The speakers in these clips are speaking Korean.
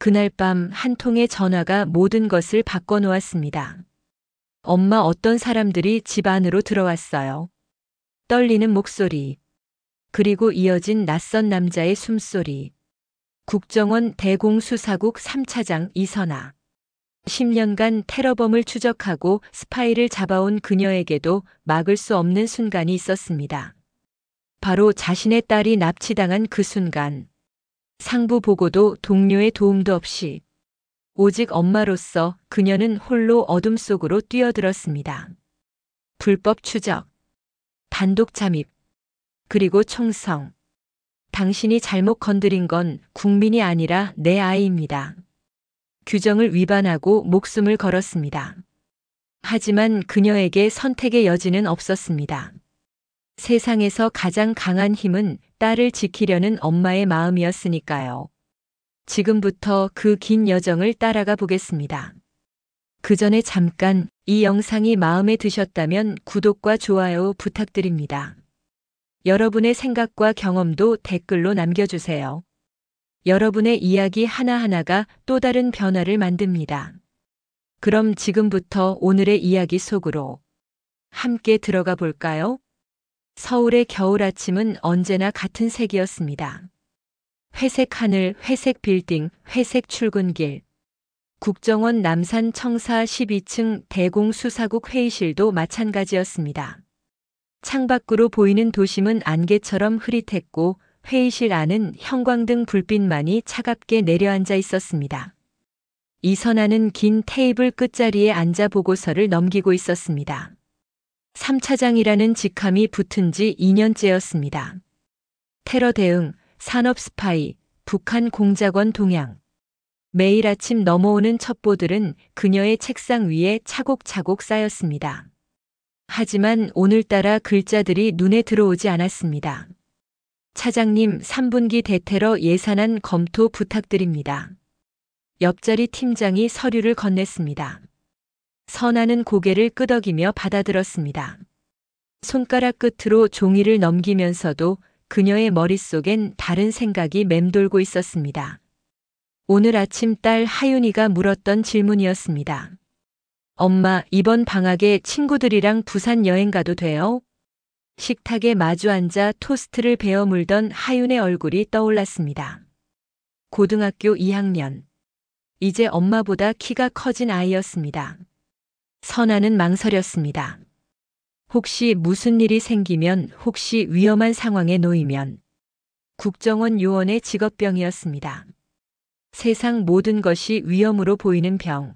그날 밤 한 통의 전화가 모든 것을 바꿔놓았습니다. 엄마, 어떤 사람들이 집 안으로 들어왔어요. 떨리는 목소리. 그리고 이어진 낯선 남자의 숨소리. 국정원 대공수사국 3차장 이선아. 10년간 테러범을 추적하고 스파이를 잡아온 그녀에게도 막을 수 없는 순간이 있었습니다. 바로 자신의 딸이 납치당한 그 순간. 상부 보고도 동료의 도움도 없이 오직 엄마로서 그녀는 홀로 어둠 속으로 뛰어들었습니다. 불법 추적, 단독 잠입, 그리고 총성. 당신이 잘못 건드린 건 국민이 아니라 내 아이입니다. 규정을 위반하고 목숨을 걸었습니다. 하지만 그녀에게 선택의 여지는 없었습니다. 세상에서 가장 강한 힘은 딸을 지키려는 엄마의 마음이었으니까요. 지금부터 그 긴 여정을 따라가 보겠습니다. 그 전에 잠깐 이 영상이 마음에 드셨다면 구독과 좋아요 부탁드립니다. 여러분의 생각과 경험도 댓글로 남겨주세요. 여러분의 이야기 하나하나가 또 다른 변화를 만듭니다. 그럼 지금부터 오늘의 이야기 속으로 함께 들어가 볼까요? 서울의 겨울 아침은 언제나 같은 색이었습니다. 회색 하늘, 회색 빌딩, 회색 출근길. 국정원 남산 청사 12층 대공수사국 회의실도 마찬가지였습니다. 창밖으로 보이는 도심은 안개처럼 흐릿했고 회의실 안은 형광등 불빛만이 차갑게 내려앉아 있었습니다. 이선아는 긴 테이블 끝자리에 앉아 보고서를 넘기고 있었습니다. 3차장이라는 직함이 붙은 지 2년째였습니다. 테러 대응, 산업 스파이, 북한 공작원 동향. 매일 아침 넘어오는 첩보들은 그녀의 책상 위에 차곡차곡 쌓였습니다. 하지만 오늘따라 글자들이 눈에 들어오지 않았습니다. 차장님, 3분기 대테러 예산안 검토 부탁드립니다. 옆자리 팀장이 서류를 건넸습니다. 선아는 고개를 끄덕이며 받아들었습니다. 손가락 끝으로 종이를 넘기면서도 그녀의 머릿속엔 다른 생각이 맴돌고 있었습니다. 오늘 아침 딸 하윤이가 물었던 질문이었습니다. 엄마, 이번 방학에 친구들이랑 부산 여행 가도 돼요? 식탁에 마주 앉아 토스트를 베어 물던 하윤의 얼굴이 떠올랐습니다. 고등학교 2학년. 이제 엄마보다 키가 커진 아이였습니다. 선아는 망설였습니다. 혹시 무슨 일이 생기면, 혹시 위험한 상황에 놓이면. 국정원 요원의 직업병이었습니다. 세상 모든 것이 위험으로 보이는 병.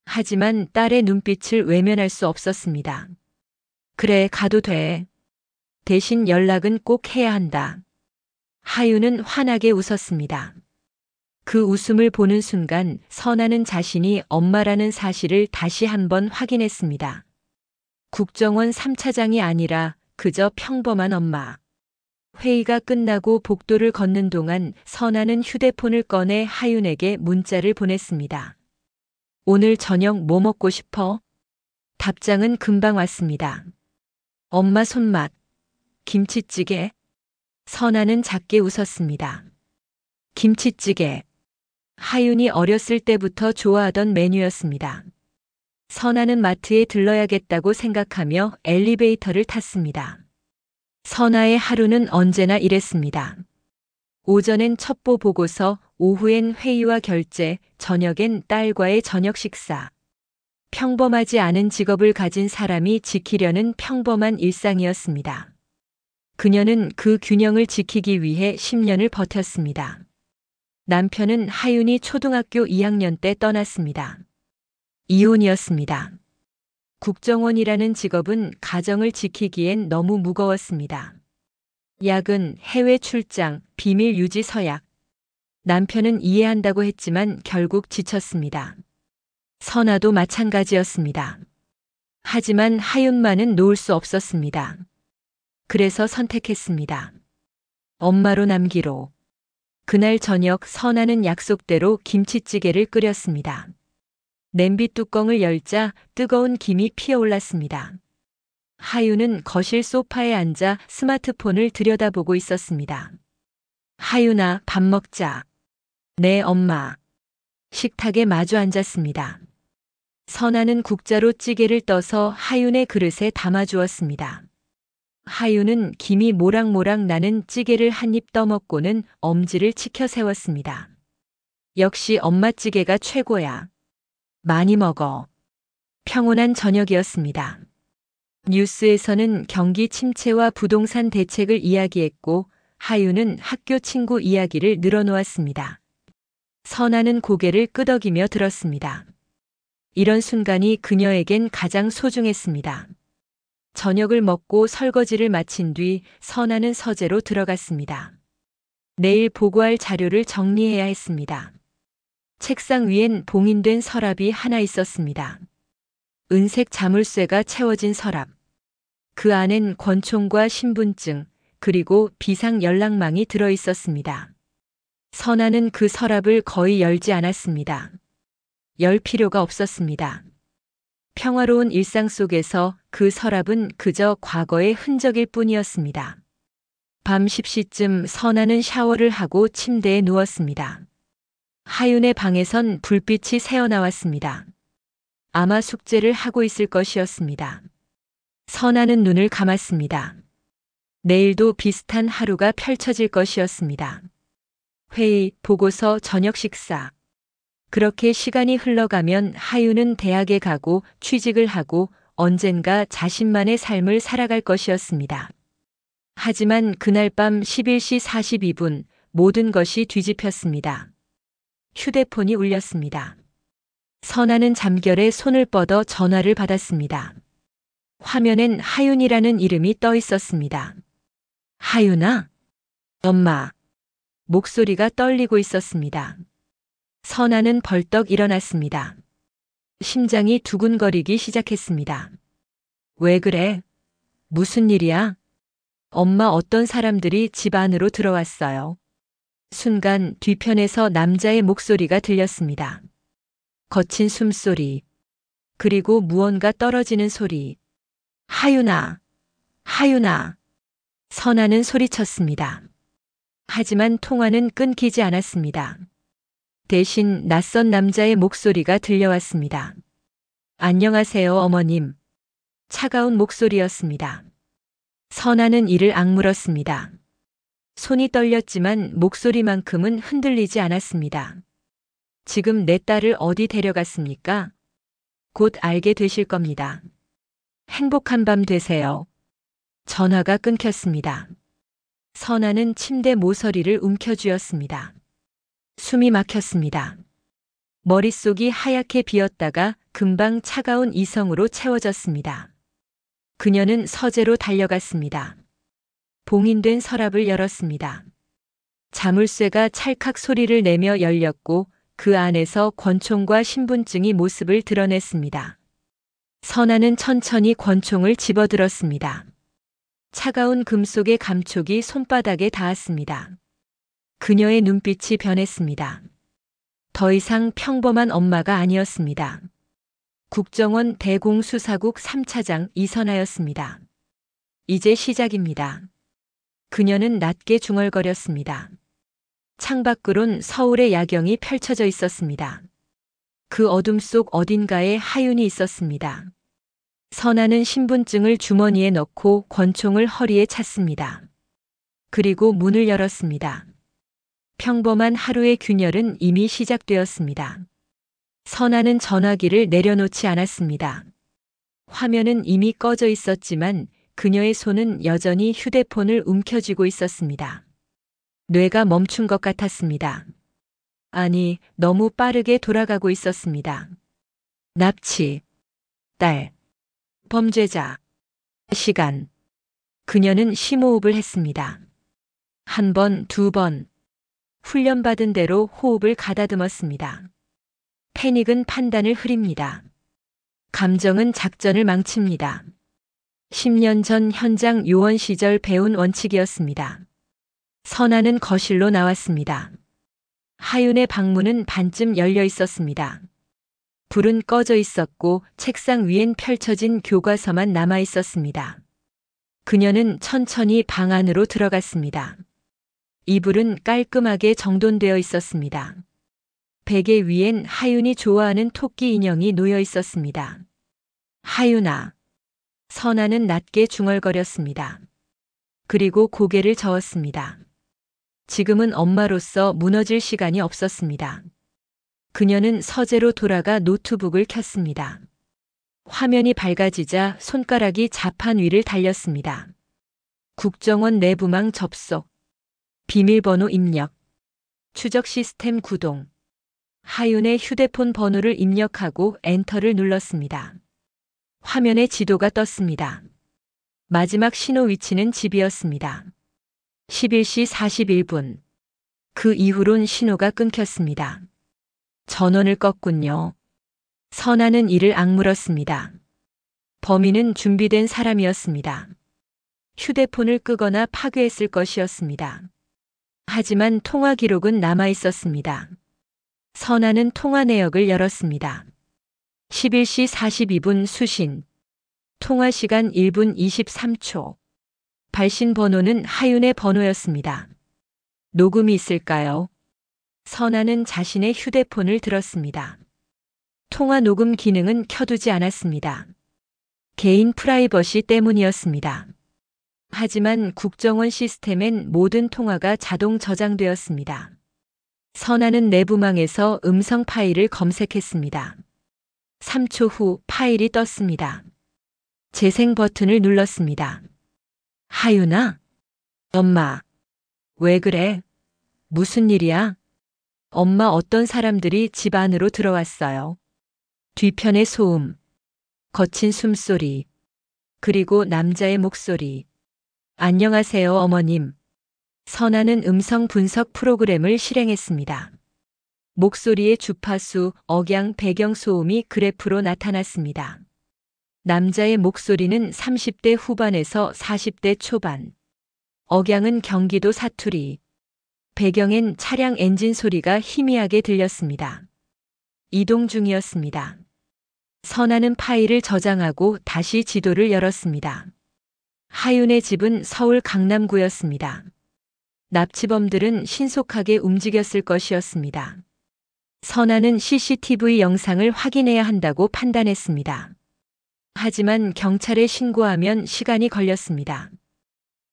하지만 딸의 눈빛을 외면할 수 없었습니다. 그래, 가도 돼. 대신 연락은 꼭 해야 한다. 하윤은 환하게 웃었습니다. 그 웃음을 보는 순간 선아는 자신이 엄마라는 사실을 다시 한번 확인했습니다. 국정원 3차장이 아니라 그저 평범한 엄마. 회의가 끝나고 복도를 걷는 동안 선아는 휴대폰을 꺼내 하윤에게 문자를 보냈습니다. 오늘 저녁 뭐 먹고 싶어? 답장은 금방 왔습니다. 엄마 손맛. 김치찌개? 선아는 작게 웃었습니다. 김치찌개. 하윤이 어렸을 때부터 좋아하던 메뉴였습니다. 선아는 마트에 들러야겠다고 생각하며 엘리베이터를 탔습니다. 선아의 하루는 언제나 이랬습니다. 오전엔 첩보 보고서, 오후엔 회의와 결제, 저녁엔 딸과의 저녁 식사. 평범하지 않은 직업을 가진 사람이 지키려는 평범한 일상이었습니다. 그녀는 그 균형을 지키기 위해 10년을 버텼습니다. 남편은 하윤이 초등학교 2학년 때 떠났습니다. 이혼이었습니다. 국정원이라는 직업은 가정을 지키기엔 너무 무거웠습니다. 야근, 해외 출장, 비밀 유지 서약. 남편은 이해한다고 했지만 결국 지쳤습니다. 선아도 마찬가지였습니다. 하지만 하윤만은 놓을 수 없었습니다. 그래서 선택했습니다. 엄마로 남기로. 그날 저녁 선아는 약속대로 김치찌개를 끓였습니다. 냄비 뚜껑을 열자 뜨거운 김이 피어올랐습니다. 하윤은 거실 소파에 앉아 스마트폰을 들여다보고 있었습니다. 하윤아, 밥 먹자. 네, 엄마. 식탁에 마주 앉았습니다. 선아는 국자로 찌개를 떠서 하윤의 그릇에 담아주었습니다. 하윤은 김이 모락모락 나는 찌개를 한 입 떠먹고는 엄지를 치켜 세웠습니다. 역시 엄마 찌개가 최고야. 많이 먹어. 평온한 저녁이었습니다. 뉴스에서는 경기 침체와 부동산 대책을 이야기했고 하윤은 학교 친구 이야기를 늘어놓았습니다. 선아는 고개를 끄덕이며 들었습니다. 이런 순간이 그녀에겐 가장 소중했습니다. 저녁을 먹고 설거지를 마친 뒤 선아는 서재로 들어갔습니다. 내일 보고할 자료를 정리해야 했습니다. 책상 위엔 봉인된 서랍이 하나 있었습니다. 은색 자물쇠가 채워진 서랍. 그 안엔 권총과 신분증, 그리고 비상 연락망이 들어 있었습니다. 선아는 그 서랍을 거의 열지 않았습니다. 열 필요가 없었습니다. 평화로운 일상 속에서 그 서랍은 그저 과거의 흔적일 뿐이었습니다. 밤 10시쯤 선아는 샤워를 하고 침대에 누웠습니다. 하윤의 방에선 불빛이 새어나왔습니다. 아마 숙제를 하고 있을 것이었습니다. 선아는 눈을 감았습니다. 내일도 비슷한 하루가 펼쳐질 것이었습니다. 회의, 보고서, 저녁 식사. 그렇게 시간이 흘러가면 하윤은 대학에 가고 취직을 하고 언젠가 자신만의 삶을 살아갈 것이었습니다. 하지만 그날 밤 11시 42분 모든 것이 뒤집혔습니다. 휴대폰이 울렸습니다. 선아는 잠결에 손을 뻗어 전화를 받았습니다. 화면엔 하윤이라는 이름이 떠 있었습니다. 하윤아? 엄마. 목소리가 떨리고 있었습니다. 선아는 벌떡 일어났습니다. 심장이 두근거리기 시작했습니다. 왜 그래? 무슨 일이야? 엄마 어떤 사람들이 집 안으로 들어왔어요. 순간 뒤편에서 남자의 목소리가 들렸습니다. 거친 숨소리, 그리고 무언가 떨어지는 소리. 하윤아, 하윤아. 선아는 소리쳤습니다. 하지만 통화는 끊기지 않았습니다. 대신 낯선 남자의 목소리가 들려왔습니다. 안녕하세요, 어머님. 차가운 목소리였습니다. 선아는 이를 악물었습니다. 손이 떨렸지만 목소리만큼은 흔들리지 않았습니다. 지금 내 딸을 어디 데려갔습니까? 곧 알게 되실 겁니다. 행복한 밤 되세요. 전화가 끊겼습니다. 선아는 침대 모서리를 움켜쥐었습니다. 숨이 막혔습니다. 머릿속이 하얗게 비었다가 금방 차가운 이성으로 채워졌습니다. 그녀는 서재로 달려갔습니다. 봉인된 서랍을 열었습니다. 자물쇠가 찰칵 소리를 내며 열렸고 그 안에서 권총과 신분증이 모습을 드러냈습니다. 선아는 천천히 권총을 집어들었습니다. 차가운 금속의 감촉이 손바닥에 닿았습니다. 그녀의 눈빛이 변했습니다. 더 이상 평범한 엄마가 아니었습니다. 국정원 대공수사국 3차장 이선아였습니다. 이제 시작입니다. 그녀는 낮게 중얼거렸습니다. 창밖으론 서울의 야경이 펼쳐져 있었습니다. 그 어둠 속 어딘가에 하윤이 있었습니다. 선아는 신분증을 주머니에 넣고 권총을 허리에 찼습니다. 그리고 문을 열었습니다. 평범한 하루의 균열은 이미 시작되었습니다. 선아는 전화기를 내려놓지 않았습니다. 화면은 이미 꺼져 있었지만 그녀의 손은 여전히 휴대폰을 움켜쥐고 있었습니다. 뇌가 멈춘 것 같았습니다. 아니, 너무 빠르게 돌아가고 있었습니다. 납치, 딸, 범죄자, 시간. 그녀는 심호흡을 했습니다. 한 번, 두 번. 훈련받은 대로 호흡을 가다듬었습니다. 패닉은 판단을 흐립니다. 감정은 작전을 망칩니다. 10년 전 현장 요원 시절 배운 원칙이었습니다. 선아는 거실로 나왔습니다. 하윤의 방문은 반쯤 열려 있었습니다. 불은 꺼져 있었고 책상 위엔 펼쳐진 교과서만 남아 있었습니다. 그녀는 천천히 방 안으로 들어갔습니다. 이불은 깔끔하게 정돈되어 있었습니다. 베개 위엔 하윤이 좋아하는 토끼 인형이 놓여 있었습니다. 하윤아. 선아는 낮게 중얼거렸습니다. 그리고 고개를 저었습니다. 지금은 엄마로서 무너질 시간이 없었습니다. 그녀는 서재로 돌아가 노트북을 켰습니다. 화면이 밝아지자 손가락이 자판 위를 달렸습니다. 국정원 내부망 접속, 비밀번호 입력, 추적 시스템 구동. 하윤의 휴대폰 번호를 입력하고 엔터를 눌렀습니다. 화면에 지도가 떴습니다. 마지막 신호 위치는 집이었습니다. 11시 41분. 그 이후론 신호가 끊겼습니다. 전원을 껐군요. 선아는 이를 악물었습니다. 범인은 준비된 사람이었습니다. 휴대폰을 끄거나 파괴했을 것이었습니다. 하지만 통화 기록은 남아 있었습니다. 선아는 통화 내역을 열었습니다. 11시 42분 수신. 통화 시간 1분 23초. 발신 번호는 하윤의 번호였습니다. 녹음이 있을까요? 선아는 자신의 휴대폰을 들었습니다. 통화 녹음 기능은 켜두지 않았습니다. 개인 프라이버시 때문이었습니다. 하지만 국정원 시스템엔 모든 통화가 자동 저장되었습니다. 선아는 내부망에서 음성 파일을 검색했습니다. 3초 후 파일이 떴습니다. 재생 버튼을 눌렀습니다. 하윤아? 엄마. 왜 그래? 무슨 일이야? 엄마 어떤 사람들이 집 안으로 들어왔어요. 뒤편의 소음, 거친 숨소리, 그리고 남자의 목소리. 안녕하세요, 어머님. 선아는 음성 분석 프로그램을 실행했습니다. 목소리의 주파수, 억양, 배경 소음이 그래프로 나타났습니다. 남자의 목소리는 30대 후반에서 40대 초반. 억양은 경기도 사투리. 배경엔 차량 엔진 소리가 희미하게 들렸습니다. 이동 중이었습니다. 선아는 파일을 저장하고 다시 지도를 열었습니다. 하윤의 집은 서울 강남구였습니다. 납치범들은 신속하게 움직였을 것이었습니다. 선아는 CCTV 영상을 확인해야 한다고 판단했습니다. 하지만 경찰에 신고하면 시간이 걸렸습니다.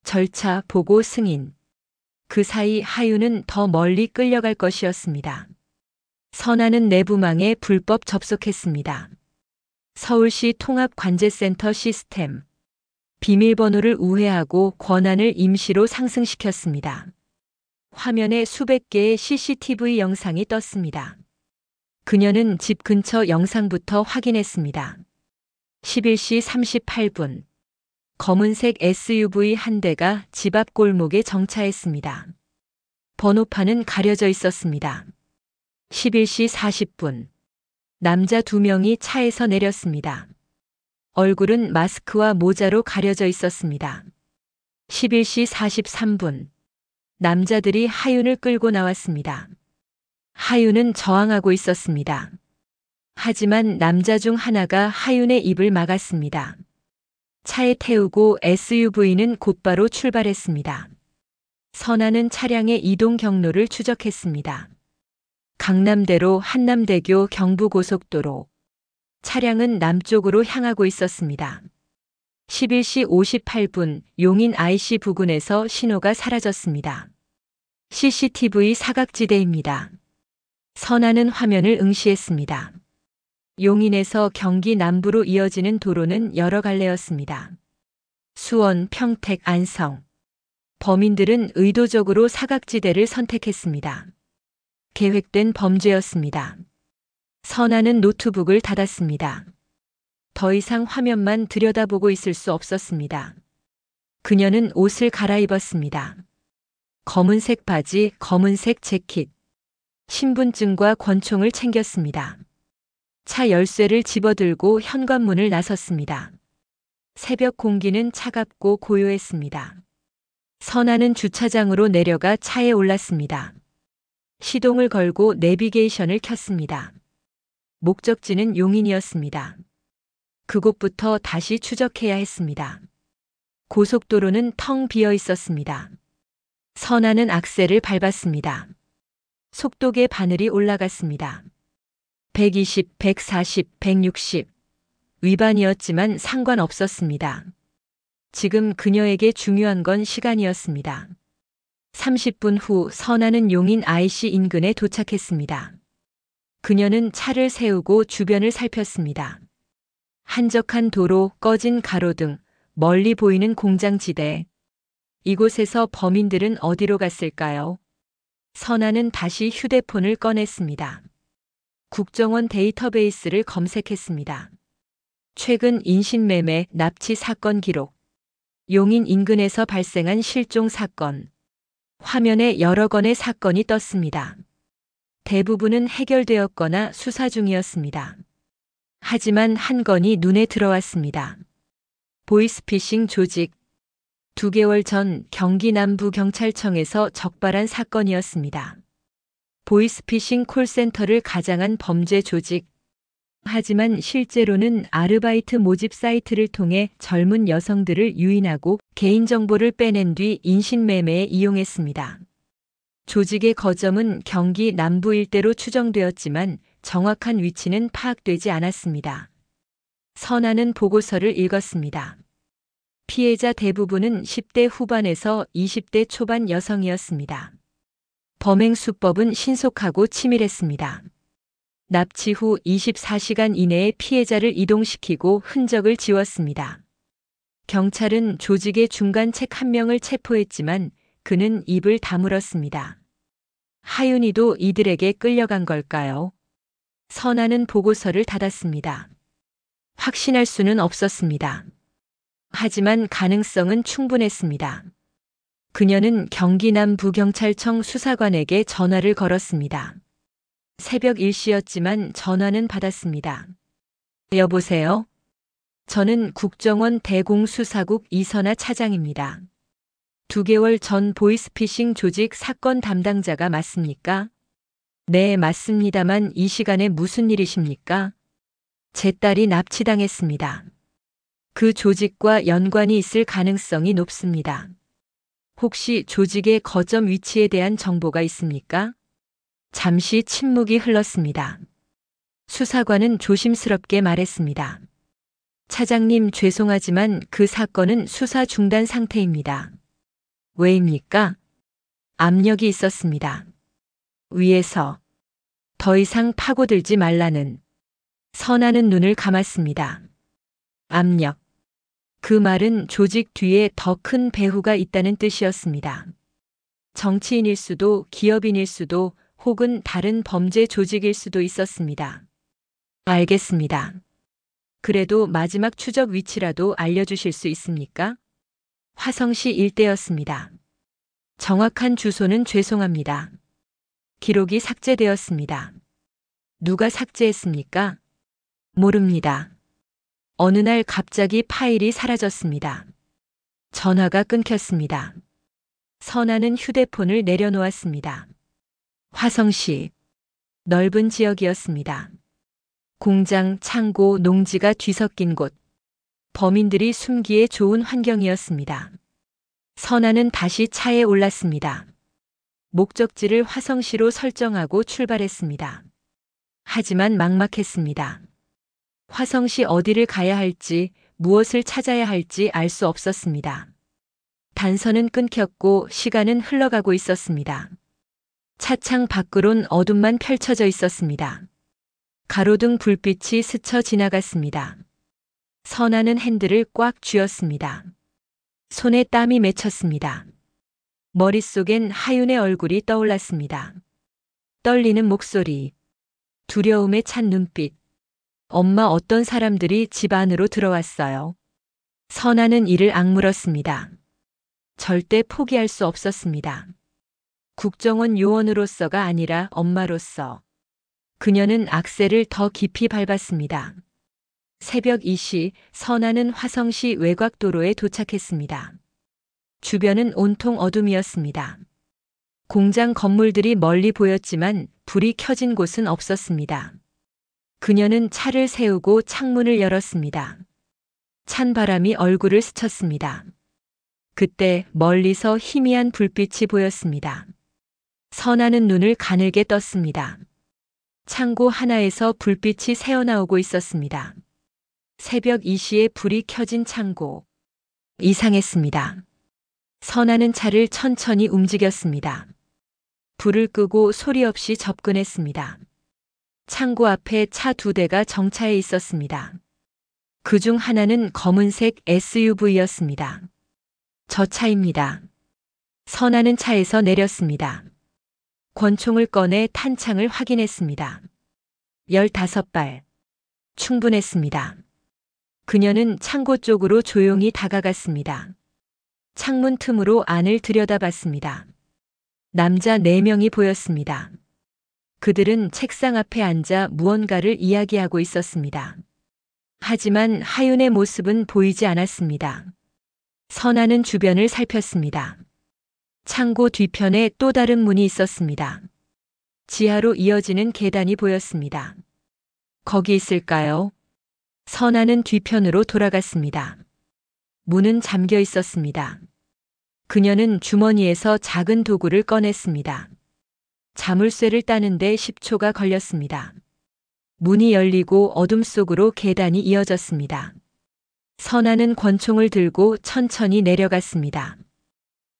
절차, 보고, 승인. 그 사이 하윤은 더 멀리 끌려갈 것이었습니다. 선아는 내부망에 불법 접속했습니다. 서울시 통합관제센터 시스템. 비밀번호를 우회하고 권한을 임시로 상승시켰습니다. 화면에 수백 개의 CCTV 영상이 떴습니다. 그녀는 집 근처 영상부터 확인했습니다. 11시 38분. 검은색 SUV 한 대가 집 앞 골목에 정차했습니다. 번호판은 가려져 있었습니다. 11시 40분. 남자 2명이 차에서 내렸습니다. 얼굴은 마스크와 모자로 가려져 있었습니다. 11시 43분. 남자들이 하윤을 끌고 나왔습니다. 하윤은 저항하고 있었습니다. 하지만 남자 중 하나가 하윤의 입을 막았습니다. 차에 태우고 SUV는 곧바로 출발했습니다. 선아는 차량의 이동 경로를 추적했습니다. 강남대로 한남대교 경부고속도로. 차량은 남쪽으로 향하고 있었습니다. 11시 58분 용인 IC 부근에서 신호가 사라졌습니다. CCTV 사각지대입니다. 선아는 화면을 응시했습니다. 용인에서 경기 남부로 이어지는 도로는 여러 갈래였습니다. 수원, 평택, 안성. 범인들은 의도적으로 사각지대를 선택했습니다. 계획된 범죄였습니다. 선아는 노트북을 닫았습니다. 더 이상 화면만 들여다보고 있을 수 없었습니다. 그녀는 옷을 갈아입었습니다. 검은색 바지, 검은색 재킷. 신분증과 권총을 챙겼습니다. 차 열쇠를 집어들고 현관문을 나섰습니다. 새벽 공기는 차갑고 고요했습니다. 선아는 주차장으로 내려가 차에 올랐습니다. 시동을 걸고 내비게이션을 켰습니다. 목적지는 용인이었습니다. 그곳부터 다시 추적해야 했습니다. 고속도로는 텅 비어 있었습니다. 선아는 악셀을 밟았습니다. 속독의 바늘이 올라갔습니다. 120, 140, 160. 위반이었지만 상관없었습니다. 지금 그녀에게 중요한 건 시간이었습니다. 30분 후 선아는 용인 IC 인근에 도착했습니다. 그녀는 차를 세우고 주변을 살폈습니다. 한적한 도로, 꺼진 가로등, 멀리 보이는 공장지대. 이곳에서 범인들은 어디로 갔을까요? 선아는 다시 휴대폰을 꺼냈습니다. 국정원 데이터베이스를 검색했습니다. 최근 인신매매, 납치 사건 기록. 용인 인근에서 발생한 실종 사건. 화면에 여러 건의 사건이 떴습니다. 대부분은 해결되었거나 수사 중이었습니다. 하지만 한 건이 눈에 들어왔습니다. 보이스피싱 조직. 2개월 전 경기 남부경찰청에서 적발한 사건이었습니다. 보이스피싱 콜센터를 가장한 범죄 조직. 하지만 실제로는 아르바이트 모집 사이트를 통해 젊은 여성들을 유인하고 개인정보를 빼낸 뒤 인신매매에 이용했습니다. 조직의 거점은 경기 남부 일대로 추정되었지만 정확한 위치는 파악되지 않았습니다. 선아는 보고서를 읽었습니다. 피해자 대부분은 10대 후반에서 20대 초반 여성이었습니다. 범행 수법은 신속하고 치밀했습니다. 납치 후 24시간 이내에 피해자를 이동시키고 흔적을 지웠습니다. 경찰은 조직의 중간책 한 명을 체포했지만 그는 입을 다물었습니다. 하윤이도 이들에게 끌려간 걸까요? 선아는 보고서를 닫았습니다. 확신할 수는 없었습니다. 하지만 가능성은 충분했습니다. 그녀는 경기 남부경찰청 수사관에게 전화를 걸었습니다. 새벽 1시였지만 전화는 받았습니다. 여보세요? 저는 국정원 대공수사국 이선아 차장입니다. 2개월 전 보이스피싱 조직 사건 담당자가 맞습니까? 네, 맞습니다만 이 시간에 무슨 일이십니까? 제 딸이 납치당했습니다. 그 조직과 연관이 있을 가능성이 높습니다. 혹시 조직의 거점 위치에 대한 정보가 있습니까? 잠시 침묵이 흘렀습니다. 수사관은 조심스럽게 말했습니다. 차장님, 죄송하지만 그 사건은 수사 중단 상태입니다. 왜입니까? 압력이 있었습니다. 위에서 더 이상 파고들지 말라는. 선아는 눈을 감았습니다. 압력. 그 말은 조직 뒤에 더 큰 배후가 있다는 뜻이었습니다. 정치인일 수도, 기업인일 수도, 혹은 다른 범죄 조직일 수도 있었습니다. 알겠습니다. 그래도 마지막 추적 위치라도 알려주실 수 있습니까? 화성시 일대였습니다. 정확한 주소는 죄송합니다. 기록이 삭제되었습니다. 누가 삭제했습니까? 모릅니다. 어느 날 갑자기 파일이 사라졌습니다. 전화가 끊겼습니다. 선아는 휴대폰을 내려놓았습니다. 화성시. 넓은 지역이었습니다. 공장, 창고, 농지가 뒤섞인 곳. 범인들이 숨기에 좋은 환경이었습니다. 선아는 다시 차에 올랐습니다. 목적지를 화성시로 설정하고 출발했습니다. 하지만 막막했습니다. 화성시 어디를 가야 할지, 무엇을 찾아야 할지 알 수 없었습니다. 단서는 끊겼고 시간은 흘러가고 있었습니다. 차창 밖으론 어둠만 펼쳐져 있었습니다. 가로등 불빛이 스쳐 지나갔습니다. 선아는 핸들을 꽉 쥐었습니다. 손에 땀이 맺혔습니다. 머릿속엔 하윤의 얼굴이 떠올랐습니다. 떨리는 목소리, 두려움에 찬 눈빛. 엄마, 어떤 사람들이 집 안으로 들어왔어요. 선아는 이를 악물었습니다. 절대 포기할 수 없었습니다. 국정원 요원으로서가 아니라 엄마로서. 그녀는 악셀을 더 깊이 밟았습니다. 새벽 2시 선아는 화성시 외곽도로에 도착했습니다. 주변은 온통 어둠이었습니다. 공장 건물들이 멀리 보였지만 불이 켜진 곳은 없었습니다. 그녀는 차를 세우고 창문을 열었습니다. 찬 바람이 얼굴을 스쳤습니다. 그때 멀리서 희미한 불빛이 보였습니다. 선아는 눈을 가늘게 떴습니다. 창고 하나에서 불빛이 새어나오고 있었습니다. 새벽 2시에 불이 켜진 창고. 이상했습니다. 선아는 차를 천천히 움직였습니다. 불을 끄고 소리 없이 접근했습니다. 창고 앞에 차 2대가 정차해 있었습니다. 그중 하나는 검은색 SUV였습니다. 저 차입니다. 선아는 차에서 내렸습니다. 권총을 꺼내 탄창을 확인했습니다. 15발. 충분했습니다. 그녀는 창고 쪽으로 조용히 다가갔습니다. 창문 틈으로 안을 들여다봤습니다. 남자 4명이 보였습니다. 그들은 책상 앞에 앉아 무언가를 이야기하고 있었습니다. 하지만 하윤의 모습은 보이지 않았습니다. 선아는 주변을 살폈습니다. 창고 뒤편에 또 다른 문이 있었습니다. 지하로 이어지는 계단이 보였습니다. 거기 있을까요? 선아는 뒤편으로 돌아갔습니다. 문은 잠겨 있었습니다. 그녀는 주머니에서 작은 도구를 꺼냈습니다. 자물쇠를 따는데 10초가 걸렸습니다. 문이 열리고 어둠 속으로 계단이 이어졌습니다. 선아는 권총을 들고 천천히 내려갔습니다.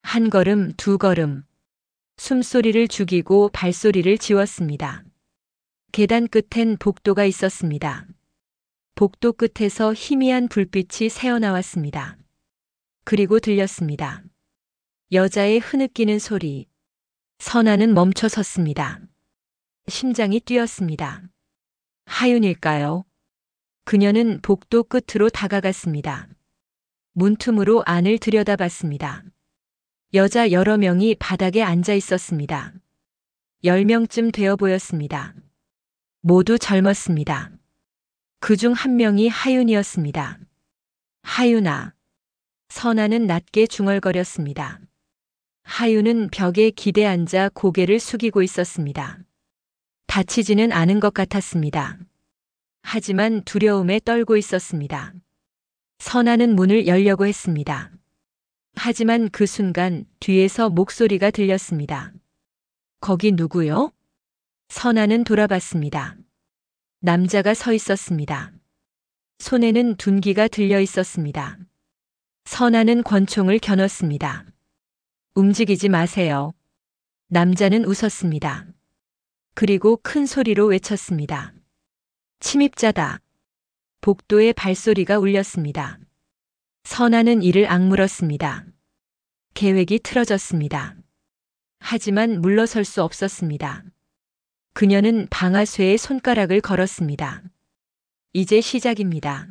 1걸음, 2걸음. 숨소리를 죽이고 발소리를 지웠습니다. 계단 끝엔 복도가 있었습니다. 복도 끝에서 희미한 불빛이 새어나왔습니다. 그리고 들렸습니다. 여자의 흐느끼는 소리. 선아는 멈춰 섰습니다. 심장이 뛰었습니다. 하윤일까요? 그녀는 복도 끝으로 다가갔습니다. 문틈으로 안을 들여다봤습니다. 여자 여러 명이 바닥에 앉아 있었습니다. 10명쯤 되어 보였습니다. 모두 젊었습니다. 그중 한 명이 하윤이었습니다. 하윤아. 선아는 낮게 중얼거렸습니다. 하윤은 벽에 기대 앉아 고개를 숙이고 있었습니다. 다치지는 않은 것 같았습니다. 하지만 두려움에 떨고 있었습니다. 선아는 문을 열려고 했습니다. 하지만 그 순간 뒤에서 목소리가 들렸습니다. 거기 누구요? 선아는 돌아봤습니다. 남자가 서 있었습니다. 손에는 둔기가 들려 있었습니다. 선아는 권총을 겨눴습니다. 움직이지 마세요. 남자는 웃었습니다. 그리고 큰 소리로 외쳤습니다. 침입자다. 복도에 발소리가 울렸습니다. 선아는 이를 악물었습니다. 계획이 틀어졌습니다. 하지만 물러설 수 없었습니다. 그녀는 방아쇠에 손가락을 걸었습니다. 이제 시작입니다.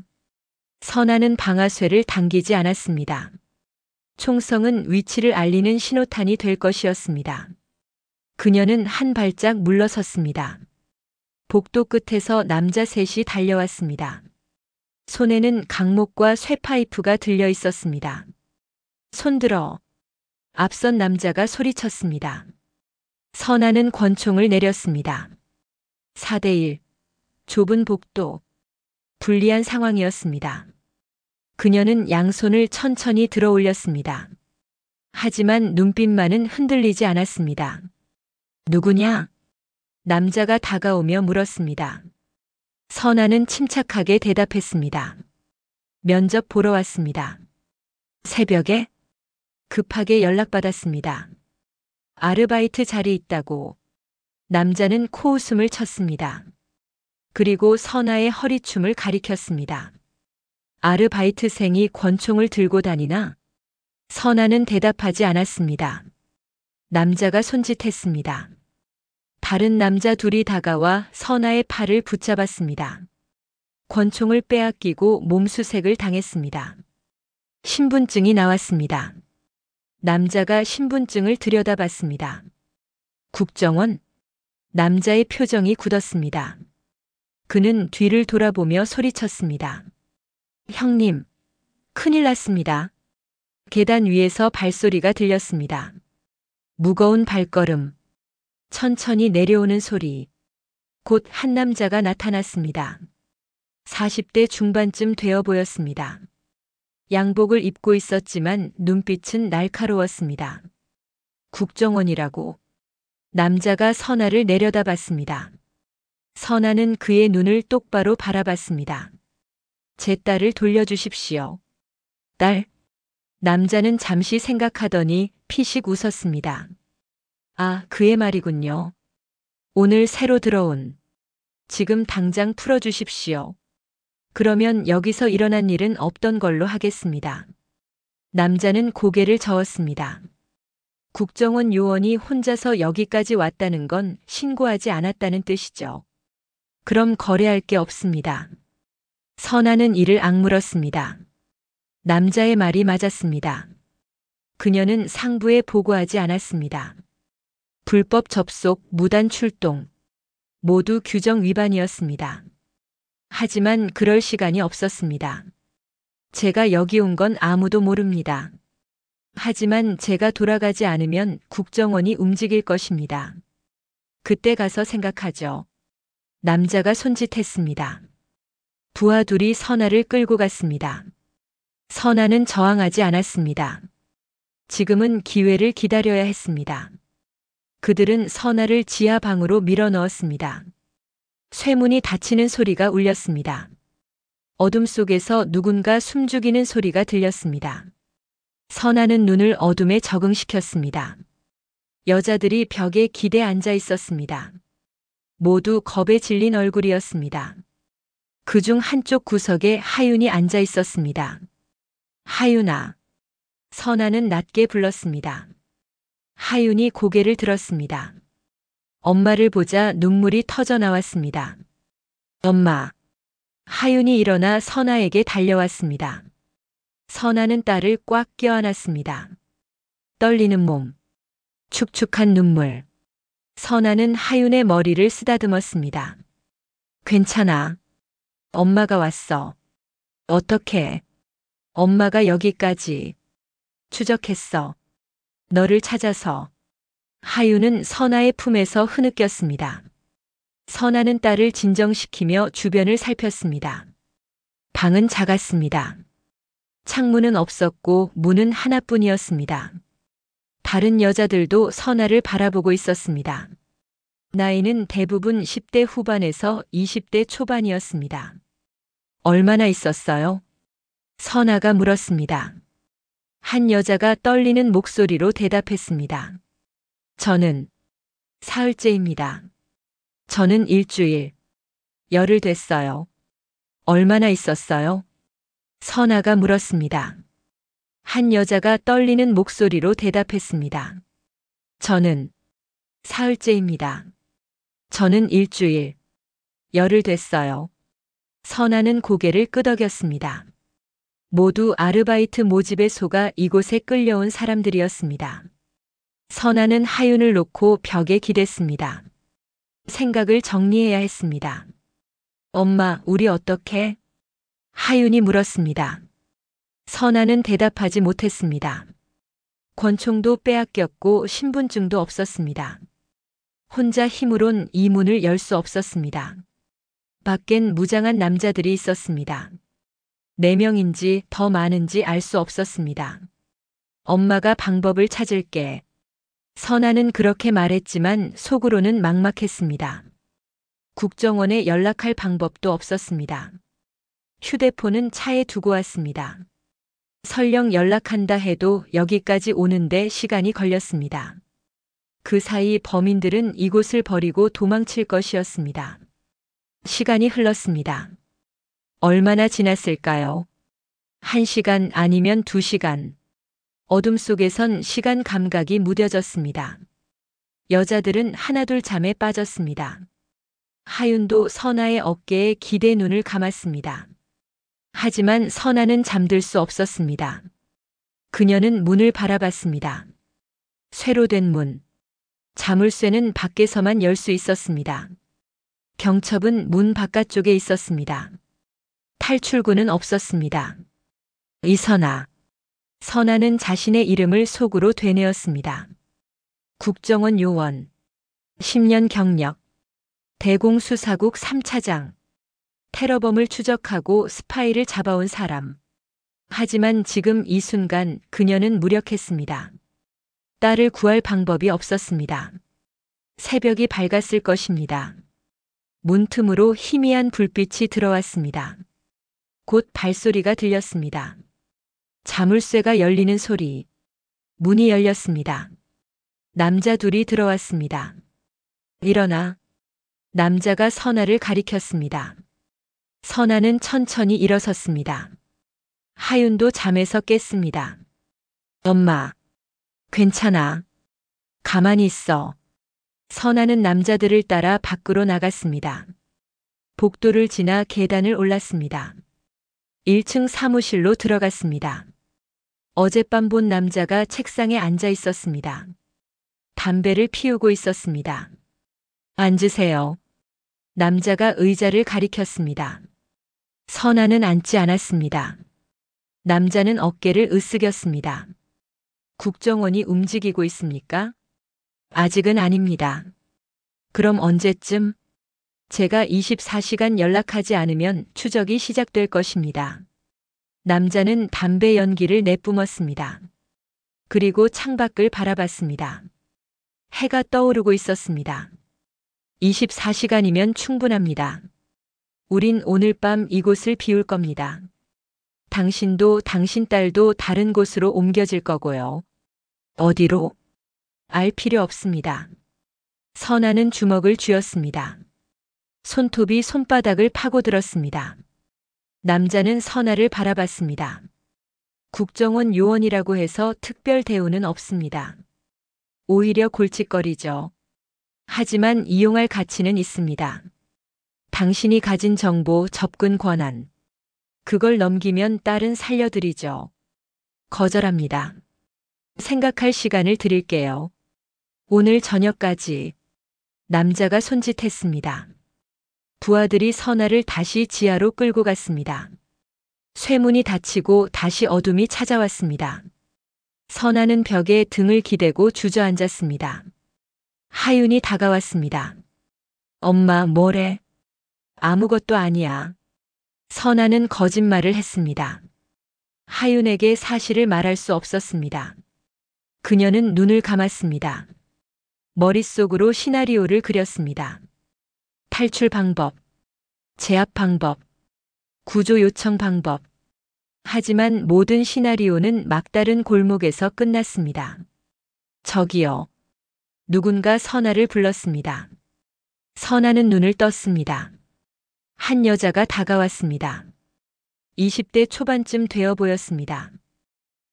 선아는 방아쇠를 당기지 않았습니다. 총성은 위치를 알리는 신호탄이 될 것이었습니다. 그녀는 한 발짝 물러섰습니다. 복도 끝에서 남자 셋이 달려왔습니다. 손에는 강목과 쇠파이프가 들려 있었습니다. 손들어. 앞선 남자가 소리쳤습니다. 선아는 권총을 내렸습니다. 4대1. 좁은 복도. 불리한 상황이었습니다. 그녀는 양손을 천천히 들어 올렸습니다. 하지만 눈빛만은 흔들리지 않았습니다. 누구냐? 남자가 다가오며 물었습니다. 선아는 침착하게 대답했습니다. 면접 보러 왔습니다. 새벽에? 급하게 연락받았습니다. 아르바이트 자리 있다고. 남자는 코웃음을 쳤습니다. 그리고 선아의 허리춤을 가리켰습니다. 아르바이트생이 권총을 들고 다니나? 선아는 대답하지 않았습니다. 남자가 손짓했습니다. 다른 남자 둘이 다가와 선아의 팔을 붙잡았습니다. 권총을 빼앗기고 몸수색을 당했습니다. 신분증이 나왔습니다. 남자가 신분증을 들여다봤습니다. 국정원? 남자의 표정이 굳었습니다. 그는 뒤를 돌아보며 소리쳤습니다. 형님, 큰일 났습니다. 계단 위에서 발소리가 들렸습니다. 무거운 발걸음. 천천히 내려오는 소리. 곧 한 남자가 나타났습니다. 40대 중반쯤 되어 보였습니다. 양복을 입고 있었지만 눈빛은 날카로웠습니다. 국정원이라고. 남자가 선아를 내려다봤습니다. 선아는 그의 눈을 똑바로 바라봤습니다. 제 딸을 돌려주십시오. 딸. 남자는 잠시 생각하더니 피식 웃었습니다. 아, 그의 말이군요. 오늘 새로 들어온. 지금 당장 풀어주십시오. 그러면 여기서 일어난 일은 없던 걸로 하겠습니다. 남자는 고개를 저었습니다. 국정원 요원이 혼자서 여기까지 왔다는 건 신고하지 않았다는 뜻이죠. 그럼 거래할 게 없습니다. 선아는 이를 악물었습니다. 남자의 말이 맞았습니다. 그녀는 상부에 보고하지 않았습니다. 불법 접속, 무단 출동, 모두 규정 위반이었습니다. 하지만 그럴 시간이 없었습니다. 제가 여기 온 건 아무도 모릅니다. 하지만 제가 돌아가지 않으면 국정원이 움직일 것입니다. 그때 가서 생각하죠. 남자가 손짓했습니다. 부하 둘이 선아를 끌고 갔습니다. 선아는 저항하지 않았습니다. 지금은 기회를 기다려야 했습니다. 그들은 선아를 지하 방으로 밀어 넣었습니다. 쇠문이 닫히는 소리가 울렸습니다. 어둠 속에서 누군가 숨죽이는 소리가 들렸습니다. 선아는 눈을 어둠에 적응시켰습니다. 여자들이 벽에 기대 앉아 있었습니다. 모두 겁에 질린 얼굴이었습니다. 그중 한쪽 구석에 하윤이 앉아 있었습니다. 하윤아. 선아는 낮게 불렀습니다. 하윤이 고개를 들었습니다. 엄마를 보자 눈물이 터져 나왔습니다. 엄마. 하윤이 일어나 선아에게 달려왔습니다. 선아는 딸을 꽉 껴안았습니다. 떨리는 몸, 축축한 눈물. 선아는 하윤의 머리를 쓰다듬었습니다. 괜찮아. 엄마가 왔어. 어떻게? 엄마가 여기까지 추적했어. 너를 찾아서. 하윤은 선아의 품에서 흐느꼈습니다. 선아는 딸을 진정시키며 주변을 살폈습니다. 방은 작았습니다. 창문은 없었고 문은 하나뿐이었습니다. 다른 여자들도 선아를 바라보고 있었습니다. 나이는 대부분 10대 후반에서 20대 초반이었습니다. 얼마나 있었어요? 선아가 물었습니다. 한 여자가 떨리는 목소리로 대답했습니다. 저는 사흘째입니다. 저는 일주일, 열흘 됐어요. 얼마나 있었어요? 선아가 물었습니다. 한 여자가 떨리는 목소리로 대답했습니다. 저는 사흘째입니다. 저는 일주일, 열흘 됐어요. 선아는 고개를 끄덕였습니다. 모두 아르바이트 모집에 속아 이곳에 끌려온 사람들이었습니다. 선아는 하윤을 놓고 벽에 기댔습니다. 생각을 정리해야 했습니다. 엄마, 우리 어떻게? 하윤이 물었습니다. 선아는 대답하지 못했습니다. 권총도 빼앗겼고 신분증도 없었습니다. 혼자 힘으론 이 문을 열 수 없었습니다. 밖엔 무장한 남자들이 있었습니다. 4명인지 더 많은지 알 수 없었습니다. 엄마가 방법을 찾을게. 선아는 그렇게 말했지만 속으로는 막막했습니다. 국정원에 연락할 방법도 없었습니다. 휴대폰은 차에 두고 왔습니다. 설령 연락한다 해도 여기까지 오는데 시간이 걸렸습니다. 그 사이 범인들은 이곳을 버리고 도망칠 것이었습니다. 시간이 흘렀습니다. 얼마나 지났을까요? 1시간 아니면 2시간. 어둠 속에선 시간 감각이 무뎌졌습니다. 여자들은 하나둘 잠에 빠졌습니다. 하윤도 선아의 어깨에 기대 눈을 감았습니다. 하지만 선아는 잠들 수 없었습니다. 그녀는 문을 바라봤습니다. 쇠로 된 문. 자물쇠는 밖에서만 열 수 있었습니다. 경첩은 문 바깥쪽에 있었습니다. 탈출구는 없었습니다. 이선아. 선아는 자신의 이름을 속으로 되뇌었습니다. 국정원 요원. 10년 경력. 대공수사국 3차장. 테러범을 추적하고 스파이를 잡아온 사람. 하지만 지금 이 순간 그녀는 무력했습니다. 딸을 구할 방법이 없었습니다. 새벽이 밝았을 것입니다. 문틈으로 희미한 불빛이 들어왔습니다. 곧 발소리가 들렸습니다. 자물쇠가 열리는 소리. 문이 열렸습니다. 남자 둘이 들어왔습니다. 일어나. 남자가 선아를 가리켰습니다. 선아는 천천히 일어섰습니다. 하윤도 잠에서 깼습니다. 엄마, 괜찮아. 가만히 있어. 선아는 남자들을 따라 밖으로 나갔습니다. 복도를 지나 계단을 올랐습니다. 1층 사무실로 들어갔습니다. 어젯밤 본 남자가 책상에 앉아 있었습니다. 담배를 피우고 있었습니다. 앉으세요. 남자가 의자를 가리켰습니다. 선아는 앉지 않았습니다. 남자는 어깨를 으쓱였습니다. 국정원이 움직이고 있습니까? 아직은 아닙니다. 그럼 언제쯤? 제가 24시간 연락하지 않으면 추적이 시작될 것입니다. 남자는 담배 연기를 내뿜었습니다. 그리고 창밖을 바라봤습니다. 해가 떠오르고 있었습니다. 24시간이면 충분합니다. 우린 오늘 밤 이곳을 비울 겁니다. 당신도 당신 딸도 다른 곳으로 옮겨질 거고요. 어디로? 알 필요 없습니다. 선아는 주먹을 쥐었습니다. 손톱이 손바닥을 파고들었습니다. 남자는 선아를 바라봤습니다. 국정원 요원이라고 해서 특별 대우는 없습니다. 오히려 골칫거리죠. 하지만 이용할 가치는 있습니다. 당신이 가진 정보, 접근 권한. 그걸 넘기면 딸은 살려드리죠. 거절합니다. 생각할 시간을 드릴게요. 오늘 저녁까지. 남자가 손짓했습니다. 부하들이 선아를 다시 지하로 끌고 갔습니다. 쇠문이 닫히고 다시 어둠이 찾아왔습니다. 선아는 벽에 등을 기대고 주저앉았습니다. 하윤이 다가왔습니다. 엄마, 뭐래? 아무것도 아니야. 선아는 거짓말을 했습니다. 하윤에게 사실을 말할 수 없었습니다. 그녀는 눈을 감았습니다. 머릿속으로 시나리오를 그렸습니다. 탈출 방법, 제압 방법, 구조 요청 방법. 하지만 모든 시나리오는 막다른 골목에서 끝났습니다. 저기요. 누군가 선아를 불렀습니다. 선아는 눈을 떴습니다. 한 여자가 다가왔습니다. 20대 초반쯤 되어 보였습니다.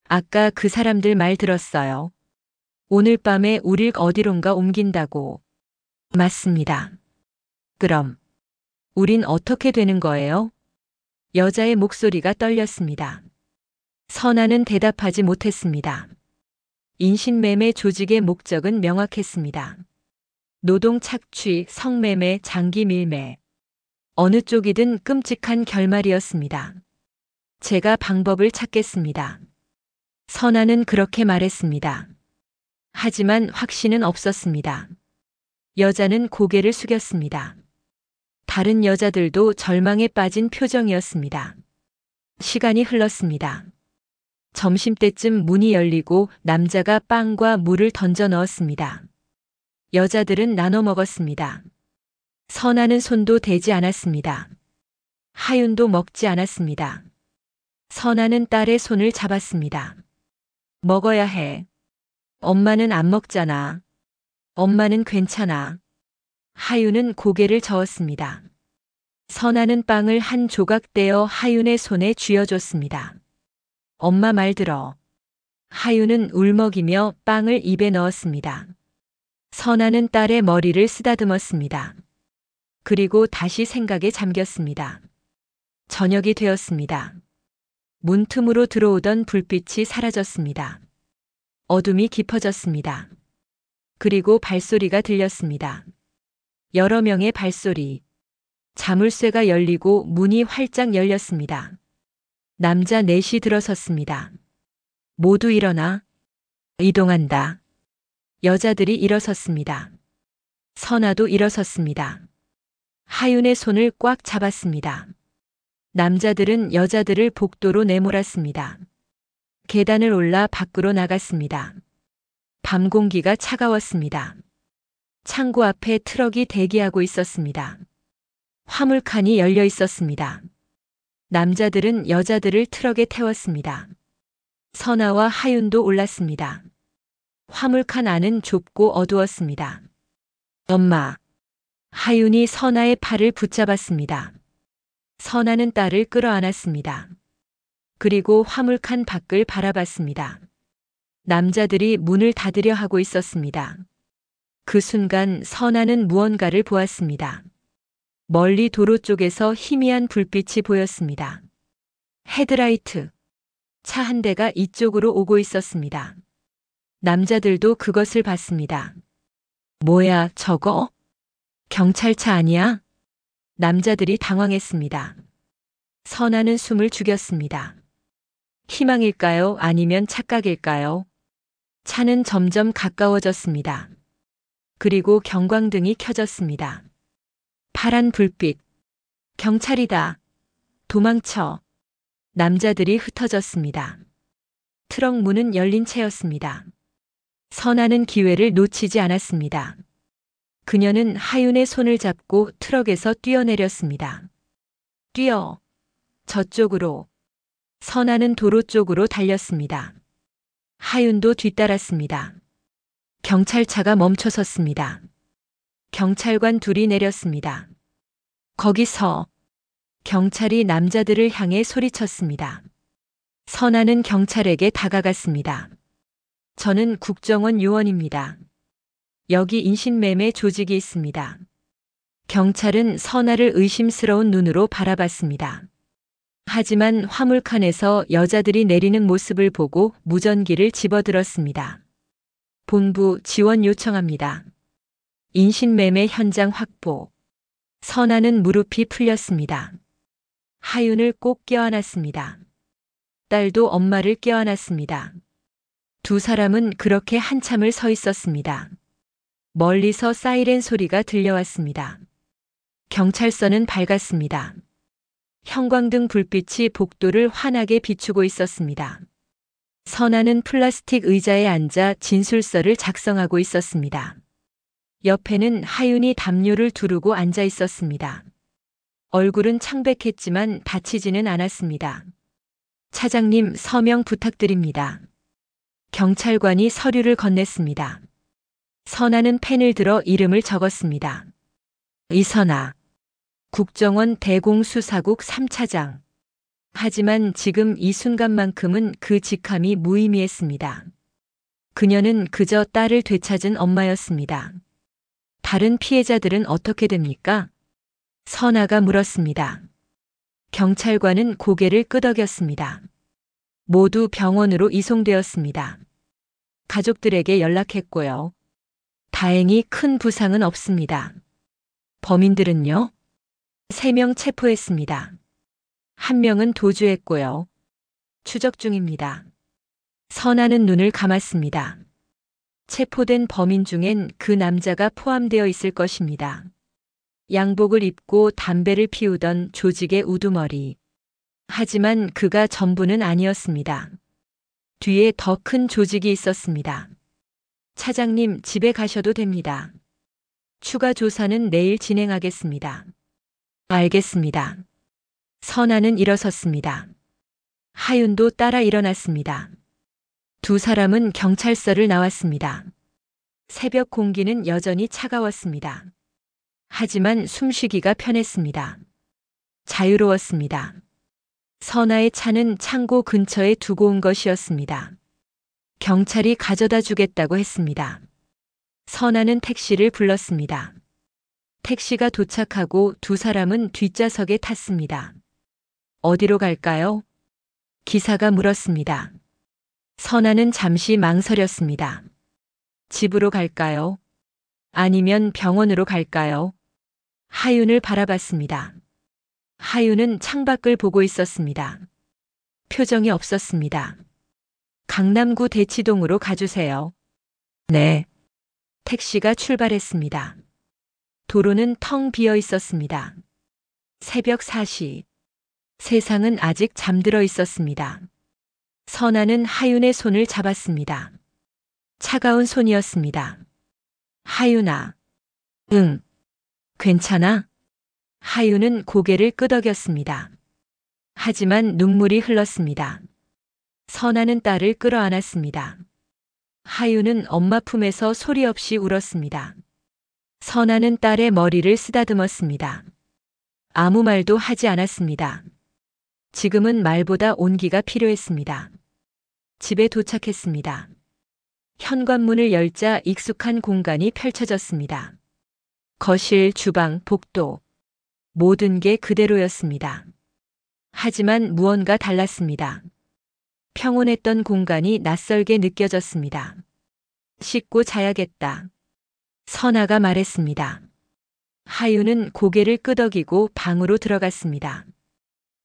아까 그 사람들 말 들었어요. 오늘 밤에 우릴 어디론가 옮긴다고. 맞습니다. 그럼 우린 어떻게 되는 거예요? 여자의 목소리가 떨렸습니다. 선아는 대답하지 못했습니다. 인신매매 조직의 목적은 명확했습니다. 노동 착취, 성매매, 장기 밀매. 어느 쪽이든 끔찍한 결말이었습니다. 제가 방법을 찾겠습니다. 선아는 그렇게 말했습니다. 하지만 확신은 없었습니다. 여자는 고개를 숙였습니다. 다른 여자들도 절망에 빠진 표정이었습니다. 시간이 흘렀습니다. 점심때쯤 문이 열리고 남자가 빵과 물을 던져 넣었습니다. 여자들은 나눠 먹었습니다. 선아는 손도 대지 않았습니다. 하윤도 먹지 않았습니다. 선아는 딸의 손을 잡았습니다. 먹어야 해. 엄마는 안 먹잖아. 엄마는 괜찮아. 하윤은 고개를 저었습니다. 선아는 빵을 한 조각 떼어 하윤의 손에 쥐어줬습니다. 엄마 말 들어. 하윤은 울먹이며 빵을 입에 넣었습니다. 선아는 딸의 머리를 쓰다듬었습니다. 그리고 다시 생각에 잠겼습니다. 저녁이 되었습니다. 문틈으로 들어오던 불빛이 사라졌습니다. 어둠이 깊어졌습니다. 그리고 발소리가 들렸습니다. 여러 명의 발소리. 자물쇠가 열리고 문이 활짝 열렸습니다. 남자 넷이 들어섰습니다. 모두 일어나. 이동한다. 여자들이 일어섰습니다. 선아도 일어섰습니다. 하윤의 손을 꽉 잡았습니다. 남자들은 여자들을 복도로 내몰았습니다. 계단을 올라 밖으로 나갔습니다. 밤 공기가 차가웠습니다. 창고 앞에 트럭이 대기하고 있었습니다. 화물칸이 열려 있었습니다. 남자들은 여자들을 트럭에 태웠습니다. 선아와 하윤도 올랐습니다. 화물칸 안은 좁고 어두웠습니다. 엄마. 하윤이 선아의 팔을 붙잡았습니다. 선아는 딸을 끌어안았습니다. 그리고 화물칸 밖을 바라봤습니다. 남자들이 문을 닫으려 하고 있었습니다. 그 순간 선아는 무언가를 보았습니다. 멀리 도로 쪽에서 희미한 불빛이 보였습니다. 헤드라이트. 차 한 대가 이쪽으로 오고 있었습니다. 남자들도 그것을 봤습니다. 뭐야, 저거? 경찰차 아니야? 남자들이 당황했습니다. 선아는 숨을 죽였습니다. 희망일까요? 아니면 착각일까요? 차는 점점 가까워졌습니다. 그리고 경광등이 켜졌습니다. 파란 불빛. 경찰이다. 도망쳐. 남자들이 흩어졌습니다. 트럭 문은 열린 채였습니다. 선아는 기회를 놓치지 않았습니다. 그녀는 하윤의 손을 잡고 트럭에서 뛰어내렸습니다. 뛰어. 저쪽으로. 선아는 도로 쪽으로 달렸습니다. 하윤도 뒤따랐습니다. 경찰차가 멈춰섰습니다. 경찰관 둘이 내렸습니다. 거기서. 경찰이 남자들을 향해 소리쳤습니다. 선아는 경찰에게 다가갔습니다. 저는 국정원 요원입니다. 여기 인신매매 조직이 있습니다. 경찰은 선아를 의심스러운 눈으로 바라봤습니다. 하지만 화물칸에서 여자들이 내리는 모습을 보고 무전기를 집어들었습니다. 본부 지원 요청합니다. 인신매매 현장 확보. 선아는 무릎이 풀렸습니다. 하윤을 꼭 껴안았습니다. 딸도 엄마를 껴안았습니다. 두 사람은 그렇게 한참을 서 있었습니다. 멀리서 사이렌 소리가 들려왔습니다. 경찰서는 밝았습니다. 형광등 불빛이 복도를 환하게 비추고 있었습니다. 선아는 플라스틱 의자에 앉아 진술서를 작성하고 있었습니다. 옆에는 하윤이 담요를 두르고 앉아 있었습니다. 얼굴은 창백했지만 다치지는 않았습니다. 차장님, 서명 부탁드립니다. 경찰관이 서류를 건넸습니다. 선아는 펜을 들어 이름을 적었습니다. 이선아. 국정원 대공수사국 3차장. 하지만 지금 이 순간만큼은 그 직함이 무의미했습니다. 그녀는 그저 딸을 되찾은 엄마였습니다. 다른 피해자들은 어떻게 됩니까? 선아가 물었습니다. 경찰관은 고개를 끄덕였습니다. 모두 병원으로 이송되었습니다. 가족들에게 연락했고요. 다행히 큰 부상은 없습니다. 범인들은요? 3명 체포했습니다. 1명은 도주했고요. 추적 중입니다. 선아는 눈을 감았습니다. 체포된 범인 중엔 그 남자가 포함되어 있을 것입니다. 양복을 입고 담배를 피우던 조직의 우두머리. 하지만 그가 전부는 아니었습니다. 뒤에 더 큰 조직이 있었습니다. 차장님, 집에 가셔도 됩니다. 추가 조사는 내일 진행하겠습니다. 알겠습니다. 선아는 일어섰습니다. 하윤도 따라 일어났습니다. 두 사람은 경찰서를 나왔습니다. 새벽 공기는 여전히 차가웠습니다. 하지만 숨쉬기가 편했습니다. 자유로웠습니다. 선아의 차는 창고 근처에 두고 온 것이었습니다. 경찰이 가져다 주겠다고 했습니다. 선아는 택시를 불렀습니다. 택시가 도착하고 두 사람은 뒷좌석에 탔습니다. 어디로 갈까요? 기사가 물었습니다. 선아는 잠시 망설였습니다. 집으로 갈까요? 아니면 병원으로 갈까요? 하윤을 바라봤습니다. 하윤은 창밖을 보고 있었습니다. 표정이 없었습니다. 강남구 대치동으로 가주세요. 네. 택시가 출발했습니다. 도로는 텅 비어 있었습니다. 새벽 4시. 세상은 아직 잠들어 있었습니다. 선아는 하윤의 손을 잡았습니다. 차가운 손이었습니다. 하윤아. 응, 괜찮아? 하윤은 고개를 끄덕였습니다. 하지만 눈물이 흘렀습니다. 선아는 딸을 끌어안았습니다. 하윤은 엄마 품에서 소리 없이 울었습니다. 선아는 딸의 머리를 쓰다듬었습니다. 아무 말도 하지 않았습니다. 지금은 말보다 온기가 필요했습니다. 집에 도착했습니다. 현관문을 열자 익숙한 공간이 펼쳐졌습니다. 거실, 주방, 복도. 모든 게 그대로였습니다. 하지만 무언가 달랐습니다. 평온했던 공간이 낯설게 느껴졌습니다. 씻고 자야겠다. 선아가 말했습니다. 하윤은 고개를 끄덕이고 방으로 들어갔습니다.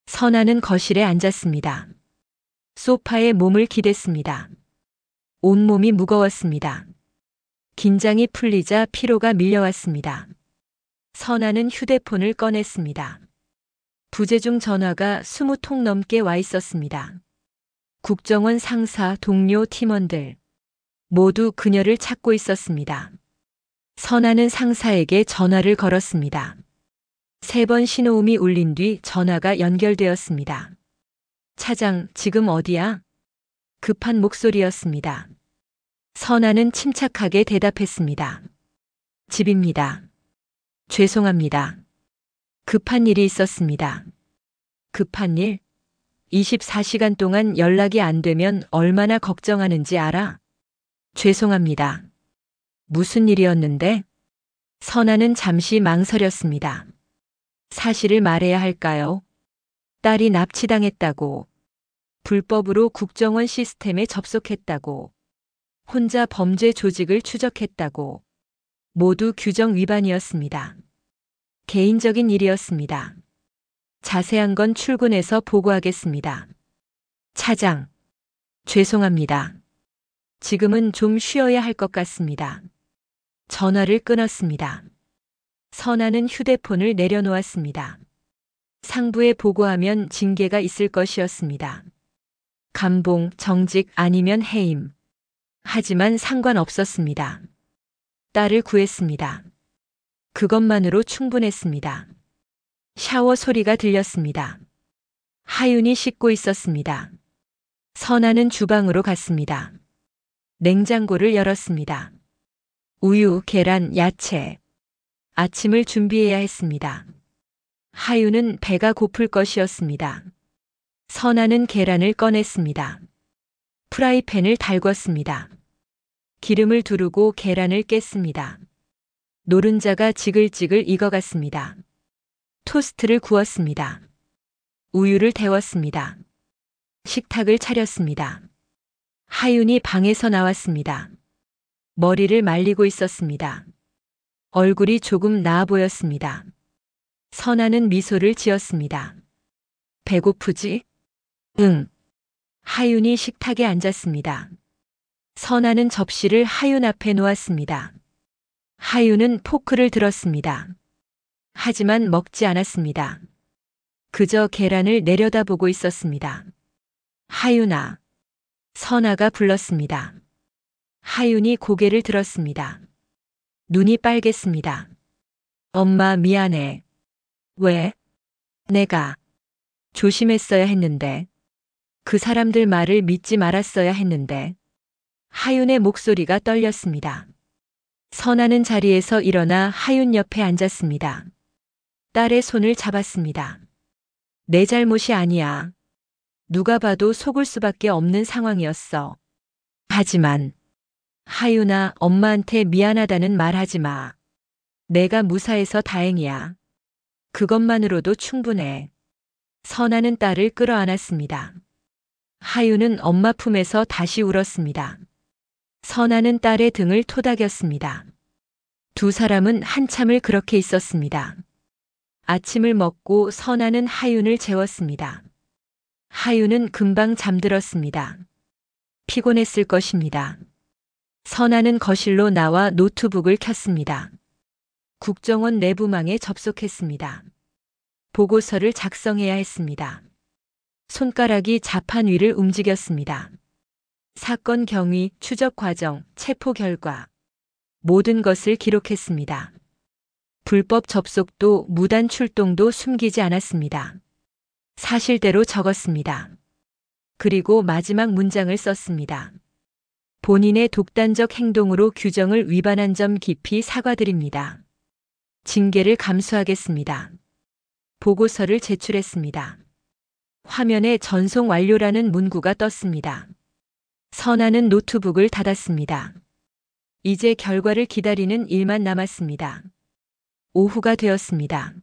선아는 거실에 앉았습니다. 소파에 몸을 기댔습니다. 온몸이 무거웠습니다. 긴장이 풀리자 피로가 밀려왔습니다. 선아는 휴대폰을 꺼냈습니다. 부재중 전화가 20통 넘게 와 있었습니다. 국정원 상사, 동료, 팀원들 모두 그녀를 찾고 있었습니다. 선아는 상사에게 전화를 걸었습니다. 3번 신호음이 울린 뒤 전화가 연결되었습니다. 차장, 지금 어디야? 급한 목소리였습니다. 선아는 침착하게 대답했습니다. 집입니다. 죄송합니다. 급한 일이 있었습니다. 급한 일? 24시간 동안 연락이 안 되면 얼마나 걱정하는지 알아? 죄송합니다. 무슨 일이었는데? 선아는 잠시 망설였습니다. 사실을 말해야 할까요? 딸이 납치당했다고. 불법으로 국정원 시스템에 접속했다고. 혼자 범죄 조직을 추적했다고. 모두 규정 위반이었습니다. 개인적인 일이었습니다. 자세한 건 출근해서 보고하겠습니다. 차장, 죄송합니다. 지금은 좀 쉬어야 할 것 같습니다. 전화를 끊었습니다. 선아는 휴대폰을 내려놓았습니다. 상부에 보고하면 징계가 있을 것이었습니다. 감봉, 정직 아니면 해임. 하지만 상관없었습니다. 딸을 구했습니다. 그것만으로 충분했습니다. 샤워 소리가 들렸습니다. 하윤이 씻고 있었습니다. 선아는 주방으로 갔습니다. 냉장고를 열었습니다. 우유, 계란, 야채. 아침을 준비해야 했습니다. 하윤은 배가 고플 것이었습니다. 선아는 계란을 꺼냈습니다. 프라이팬을 달궜습니다. 기름을 두르고 계란을 깼습니다. 노른자가 지글지글 익어갔습니다. 토스트를 구웠습니다. 우유를 데웠습니다. 식탁을 차렸습니다. 하윤이 방에서 나왔습니다. 머리를 말리고 있었습니다. 얼굴이 조금 나아 보였습니다. 선아는 미소를 지었습니다. 배고프지? 응. 하윤이 식탁에 앉았습니다. 선아는 접시를 하윤 앞에 놓았습니다. 하윤은 포크를 들었습니다. 하지만 먹지 않았습니다. 그저 계란을 내려다보고 있었습니다. 하윤아. 선아가 불렀습니다. 하윤이 고개를 들었습니다. 눈이 빨갰습니다. 엄마 미안해. 왜? 내가 조심했어야 했는데. 그 사람들 말을 믿지 말았어야 했는데. 하윤의 목소리가 떨렸습니다. 선아는 자리에서 일어나 하윤 옆에 앉았습니다. 딸의 손을 잡았습니다. 내 잘못이 아니야. 누가 봐도 속을 수밖에 없는 상황이었어. 하지만 하윤아, 엄마한테 미안하다는 말 하지 마. 내가 무사해서 다행이야. 그것만으로도 충분해. 선아는 딸을 끌어안았습니다. 하윤은 엄마 품에서 다시 울었습니다. 선아는 딸의 등을 토닥였습니다. 두 사람은 한참을 그렇게 있었습니다. 아침을 먹고 선아는 하윤을 재웠습니다. 하윤은 금방 잠들었습니다. 피곤했을 것입니다. 선아는 거실로 나와 노트북을 켰습니다. 국정원 내부망에 접속했습니다. 보고서를 작성해야 했습니다. 손가락이 자판 위를 움직였습니다. 사건 경위, 추적 과정, 체포 결과. 모든 것을 기록했습니다. 불법 접속도 무단 출동도 숨기지 않았습니다. 사실대로 적었습니다. 그리고 마지막 문장을 썼습니다. 본인의 독단적 행동으로 규정을 위반한 점 깊이 사과드립니다. 징계를 감수하겠습니다. 보고서를 제출했습니다. 화면에 전송 완료라는 문구가 떴습니다. 선아는 노트북을 닫았습니다. 이제 결과를 기다리는 일만 남았습니다. 오후가 되었습니다.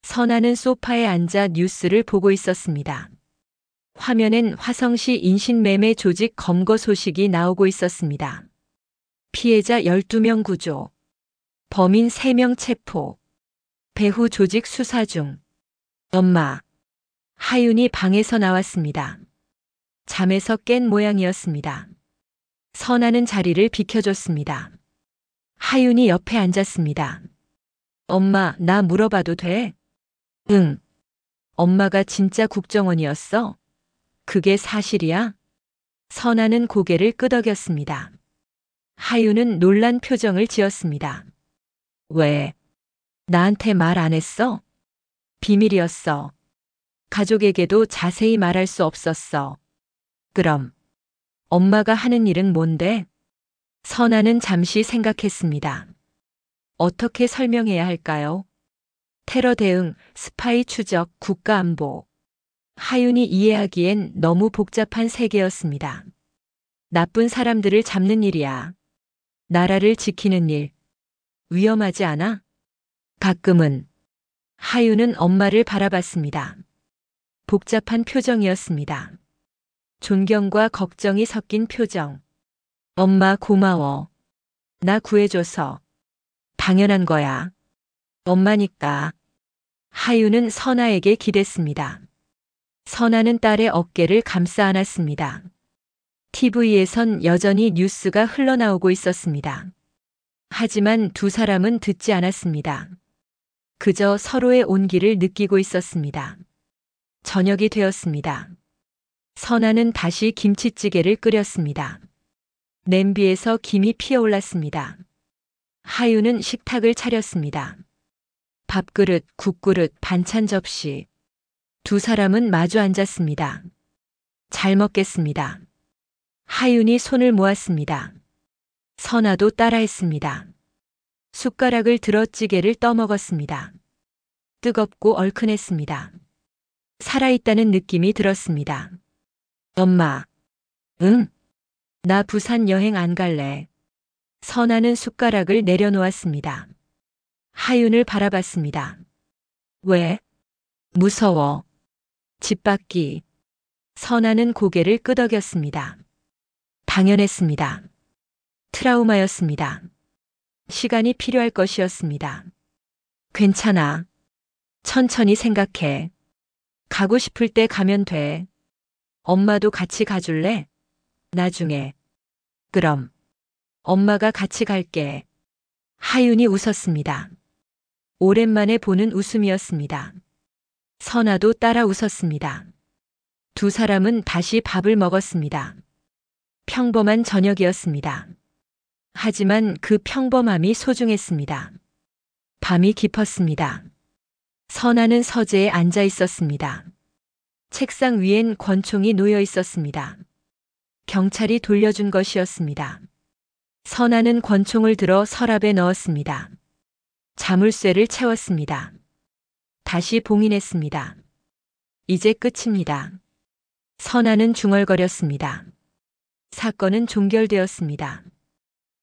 선아는 소파에 앉아 뉴스를 보고 있었습니다. 화면엔 화성시 인신매매 조직 검거 소식이 나오고 있었습니다. 피해자 12명 구조, 범인 3명 체포, 배후 조직 수사 중. 엄마, 하윤이 방에서 나왔습니다. 잠에서 깬 모양이었습니다. 선아는 자리를 비켜줬습니다. 하윤이 옆에 앉았습니다. 엄마, 나 물어봐도 돼? 응. 엄마가 진짜 국정원이었어? 그게 사실이야? 선아는 고개를 끄덕였습니다. 하윤은 놀란 표정을 지었습니다. 왜? 나한테 말 안 했어? 비밀이었어. 가족에게도 자세히 말할 수 없었어. 그럼 엄마가 하는 일은 뭔데? 선아는 잠시 생각했습니다. 어떻게 설명해야 할까요? 테러 대응, 스파이 추적, 국가안보. 하윤이 이해하기엔 너무 복잡한 세계였습니다. 나쁜 사람들을 잡는 일이야. 나라를 지키는 일. 위험하지 않아? 가끔은. 하윤은 엄마를 바라봤습니다. 복잡한 표정이었습니다. 존경과 걱정이 섞인 표정. 엄마 고마워. 나 구해줘서. 당연한 거야. 엄마니까. 하윤은 선아에게 기댔습니다. 선아는 딸의 어깨를 감싸 안았습니다. TV에선 여전히 뉴스가 흘러나오고 있었습니다. 하지만 두 사람은 듣지 않았습니다. 그저 서로의 온기를 느끼고 있었습니다. 저녁이 되었습니다. 선아는 다시 김치찌개를 끓였습니다. 냄비에서 김이 피어올랐습니다. 하윤은 식탁을 차렸습니다. 밥그릇, 국그릇, 반찬 접시. 두 사람은 마주 앉았습니다. 잘 먹겠습니다. 하윤이 손을 모았습니다. 선아도 따라했습니다. 숟가락을 들어 찌개를 떠먹었습니다. 뜨겁고 얼큰했습니다. 살아있다는 느낌이 들었습니다. 엄마. 응? 나 부산 여행 안 갈래. 선아는 숟가락을 내려놓았습니다. 하윤을 바라봤습니다. 왜? 무서워. 집 밖이. 선아는 고개를 끄덕였습니다. 당연했습니다. 트라우마였습니다. 시간이 필요할 것이었습니다. 괜찮아. 천천히 생각해. 가고 싶을 때 가면 돼. 엄마도 같이 가줄래? 나중에. 그럼. 엄마가 같이 갈게. 하윤이 웃었습니다. 오랜만에 보는 웃음이었습니다. 선아도 따라 웃었습니다. 두 사람은 다시 밥을 먹었습니다. 평범한 저녁이었습니다. 하지만 그 평범함이 소중했습니다. 밤이 깊었습니다. 선아는 서재에 앉아 있었습니다. 책상 위엔 권총이 놓여 있었습니다. 경찰이 돌려준 것이었습니다. 선아는 권총을 들어 서랍에 넣었습니다. 자물쇠를 채웠습니다. 다시 봉인했습니다. 이제 끝입니다. 선아는 중얼거렸습니다. 사건은 종결되었습니다.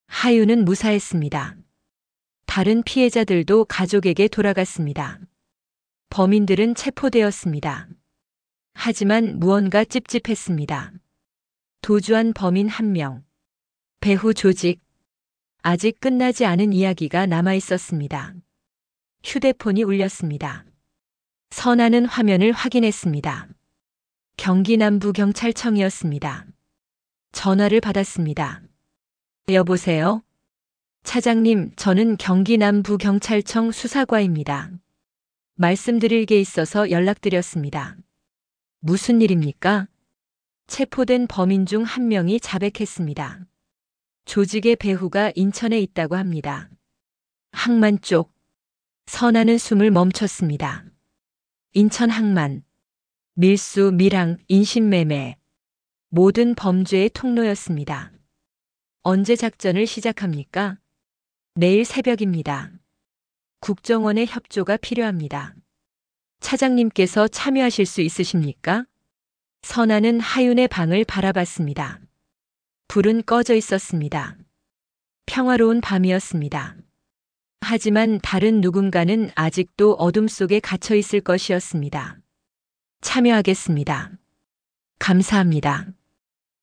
하윤은 무사했습니다. 다른 피해자들도 가족에게 돌아갔습니다. 범인들은 체포되었습니다. 하지만 무언가 찝찝했습니다. 도주한 범인 1명. 배후 조직. 아직 끝나지 않은 이야기가 남아 있었습니다. 휴대폰이 울렸습니다. 선아는 화면을 확인했습니다. 경기 남부경찰청이었습니다. 전화를 받았습니다. 여보세요? 차장님, 저는 경기 남부경찰청 수사과입니다. 말씀드릴 게 있어서 연락드렸습니다. 무슨 일입니까? 체포된 범인 중 1명이 자백했습니다. 조직의 배후가 인천에 있다고 합니다. 항만 쪽. 선아는 숨을 멈췄습니다. 인천 항만, 밀수, 밀항, 인신매매. 모든 범죄의 통로였습니다. 언제 작전을 시작합니까? 내일 새벽입니다. 국정원의 협조가 필요합니다. 차장님께서 참여하실 수 있으십니까? 선아는 하윤의 방을 바라봤습니다. 불은 꺼져 있었습니다. 평화로운 밤이었습니다. 하지만 다른 누군가는 아직도 어둠 속에 갇혀 있을 것이었습니다. 참여하겠습니다. 감사합니다.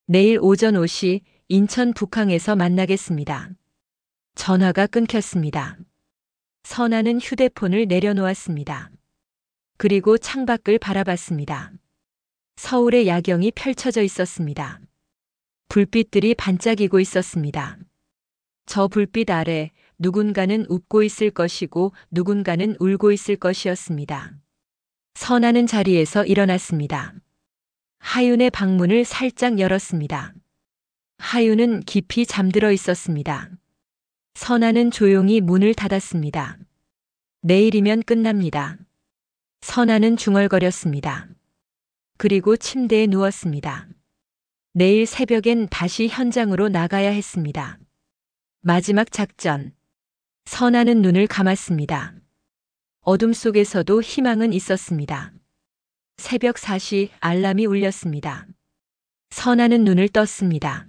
내일 오전 5시 인천 북항에서 만나겠습니다. 전화가 끊겼습니다. 선아는 휴대폰을 내려놓았습니다. 그리고 창밖을 바라봤습니다. 서울의 야경이 펼쳐져 있었습니다. 불빛들이 반짝이고 있었습니다. 저 불빛 아래 누군가는 웃고 있을 것이고 누군가는 울고 있을 것이었습니다. 선아는 자리에서 일어났습니다. 하윤의 방문을 살짝 열었습니다. 하윤은 깊이 잠들어 있었습니다. 선아는 조용히 문을 닫았습니다. 내일이면 끝납니다. 선아는 중얼거렸습니다. 그리고 침대에 누웠습니다. 내일 새벽엔 다시 현장으로 나가야 했습니다. 마지막 작전. 선아는 눈을 감았습니다. 어둠 속에서도 희망은 있었습니다. 새벽 4시 알람이 울렸습니다. 선아는 눈을 떴습니다.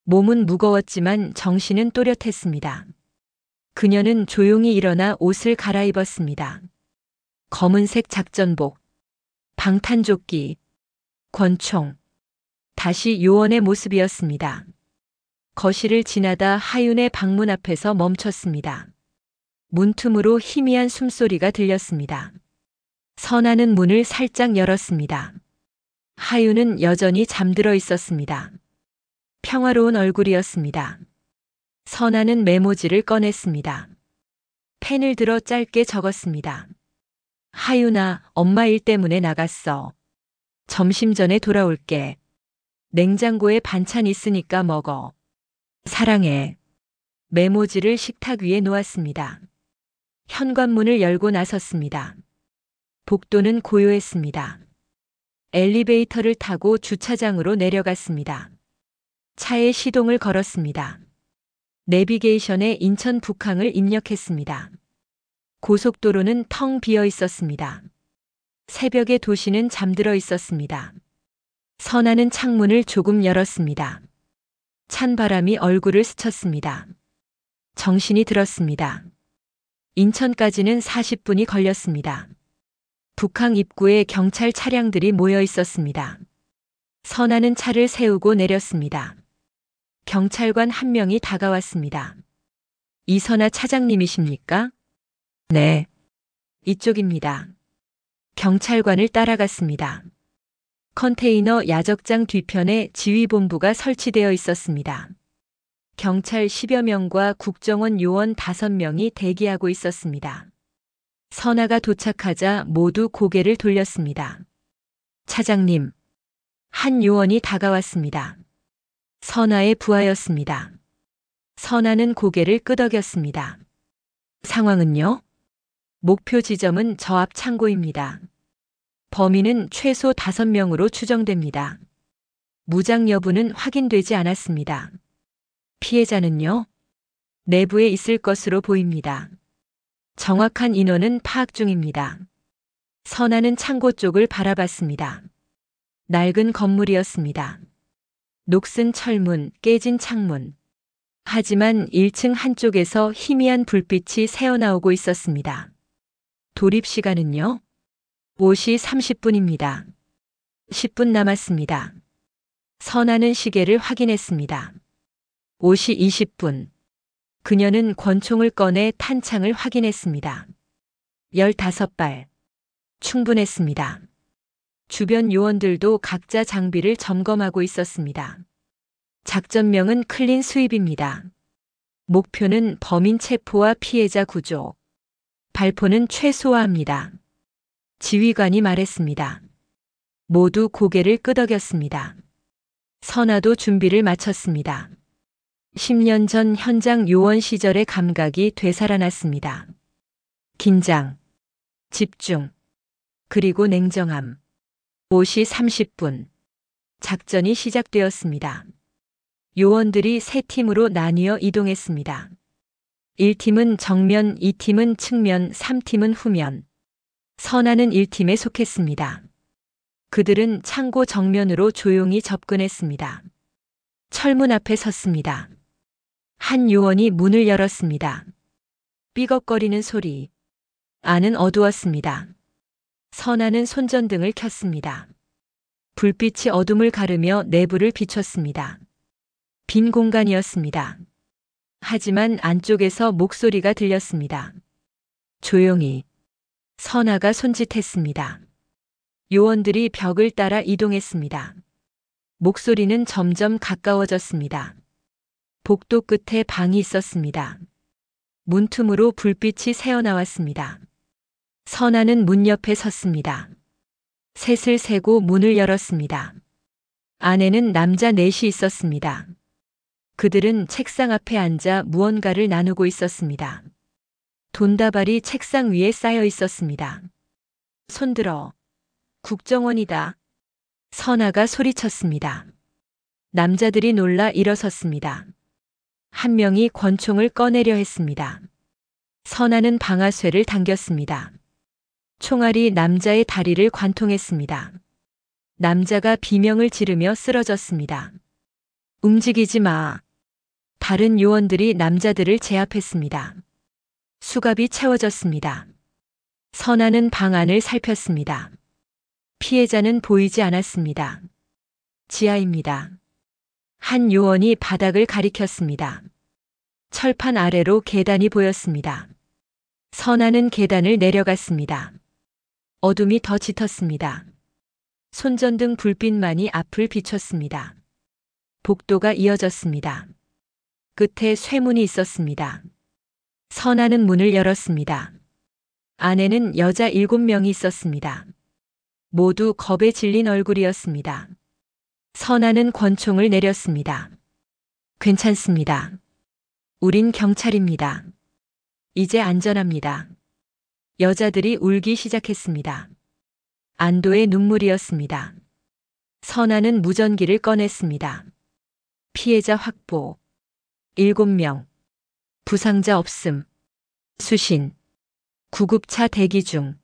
몸은 무거웠지만 정신은 또렷했습니다. 그녀는 조용히 일어나 옷을 갈아입었습니다. 검은색 작전복, 방탄조끼, 권총, 다시 요원의 모습이었습니다. 거실을 지나다 하윤의 방문 앞에서 멈췄습니다. 문틈으로 희미한 숨소리가 들렸습니다. 선아는 문을 살짝 열었습니다. 하윤은 여전히 잠들어 있었습니다. 평화로운 얼굴이었습니다. 선아는 메모지를 꺼냈습니다. 펜을 들어 짧게 적었습니다. 하윤아, 엄마 일 때문에 나갔어. 점심 전에 돌아올게. 냉장고에 반찬 있으니까 먹어. 사랑해. 메모지를 식탁 위에 놓았습니다. 현관문을 열고 나섰습니다. 복도는 고요했습니다. 엘리베이터를 타고 주차장으로 내려갔습니다. 차에 시동을 걸었습니다. 내비게이션에 인천 북항을 입력했습니다. 고속도로는 텅 비어 있었습니다. 새벽의 도시는 잠들어 있었습니다. 선아는 창문을 조금 열었습니다. 찬 바람이 얼굴을 스쳤습니다. 정신이 들었습니다. 인천까지는 40분이 걸렸습니다. 북항 입구에 경찰 차량들이 모여 있었습니다. 선아는 차를 세우고 내렸습니다. 경찰관 한 명이 다가왔습니다. 이선아 차장님이십니까? 네. 이쪽입니다. 경찰관을 따라갔습니다. 컨테이너 야적장 뒤편에 지휘본부가 설치되어 있었습니다. 경찰 10여 명과 국정원 요원 5명이 대기하고 있었습니다. 선아가 도착하자 모두 고개를 돌렸습니다. 차장님. 한 요원이 다가왔습니다. 선아의 부하였습니다. 선아는 고개를 끄덕였습니다. 상황은요? 목표 지점은 저 앞 창고입니다. 범인은 최소 5명으로 추정됩니다. 무장 여부는 확인되지 않았습니다. 피해자는요? 내부에 있을 것으로 보입니다. 정확한 인원은 파악 중입니다. 선아는 창고 쪽을 바라봤습니다. 낡은 건물이었습니다. 녹슨 철문, 깨진 창문. 하지만 1층 한쪽에서 희미한 불빛이 새어나오고 있었습니다. 돌입 시간은요? 5시 30분입니다. 10분 남았습니다. 선아는 시계를 확인했습니다. 5시 20분. 그녀는 권총을 꺼내 탄창을 확인했습니다. 15발. 충분했습니다. 주변 요원들도 각자 장비를 점검하고 있었습니다. 작전명은 클린 스윕입니다. 목표는 범인 체포와 피해자 구조. 발포는 최소화합니다. 지휘관이 말했습니다. 모두 고개를 끄덕였습니다. 선아도 준비를 마쳤습니다. 10년 전 현장 요원 시절의 감각이 되살아났습니다. 긴장, 집중, 그리고 냉정함. 5시 30분. 작전이 시작되었습니다. 요원들이 세 팀으로 나뉘어 이동했습니다. 1팀은 정면, 2팀은 측면, 3팀은 후면. 선아는 1팀에 속했습니다. 그들은 창고 정면으로 조용히 접근했습니다. 철문 앞에 섰습니다. 한 요원이 문을 열었습니다. 삐걱거리는 소리. 안은 어두웠습니다. 선아는 손전등을 켰습니다. 불빛이 어둠을 가르며 내부를 비췄습니다. 빈 공간이었습니다. 하지만 안쪽에서 목소리가 들렸습니다. 조용히. 선아가 손짓했습니다. 요원들이 벽을 따라 이동했습니다. 목소리는 점점 가까워졌습니다. 복도 끝에 방이 있었습니다. 문틈으로 불빛이 새어나왔습니다. 선아는 문 옆에 섰습니다. 셋을 세고 문을 열었습니다. 안에는 남자 넷이 있었습니다. 그들은 책상 앞에 앉아 무언가를 나누고 있었습니다. 돈다발이 책상 위에 쌓여 있었습니다. 손들어. 국정원이다. 선아가 소리쳤습니다. 남자들이 놀라 일어섰습니다. 한 명이 권총을 꺼내려 했습니다. 선아는 방아쇠를 당겼습니다. 총알이 남자의 다리를 관통했습니다. 남자가 비명을 지르며 쓰러졌습니다. 움직이지 마. 다른 요원들이 남자들을 제압했습니다. 수갑이 채워졌습니다. 선아는 방 안을 살폈습니다. 피해자는 보이지 않았습니다. 지하입니다. 한 요원이 바닥을 가리켰습니다. 철판 아래로 계단이 보였습니다. 선아는 계단을 내려갔습니다. 어둠이 더 짙었습니다. 손전등 불빛만이 앞을 비췄습니다. 복도가 이어졌습니다. 끝에 쇠문이 있었습니다. 선아는 문을 열었습니다. 안에는 여자 7명이 있었습니다. 모두 겁에 질린 얼굴이었습니다. 선아는 권총을 내렸습니다. 괜찮습니다. 우린 경찰입니다. 이제 안전합니다. 여자들이 울기 시작했습니다. 안도의 눈물이었습니다. 선아는 무전기를 꺼냈습니다. 피해자 확보. 7명. 부상자 없음. 수신. 구급차 대기 중.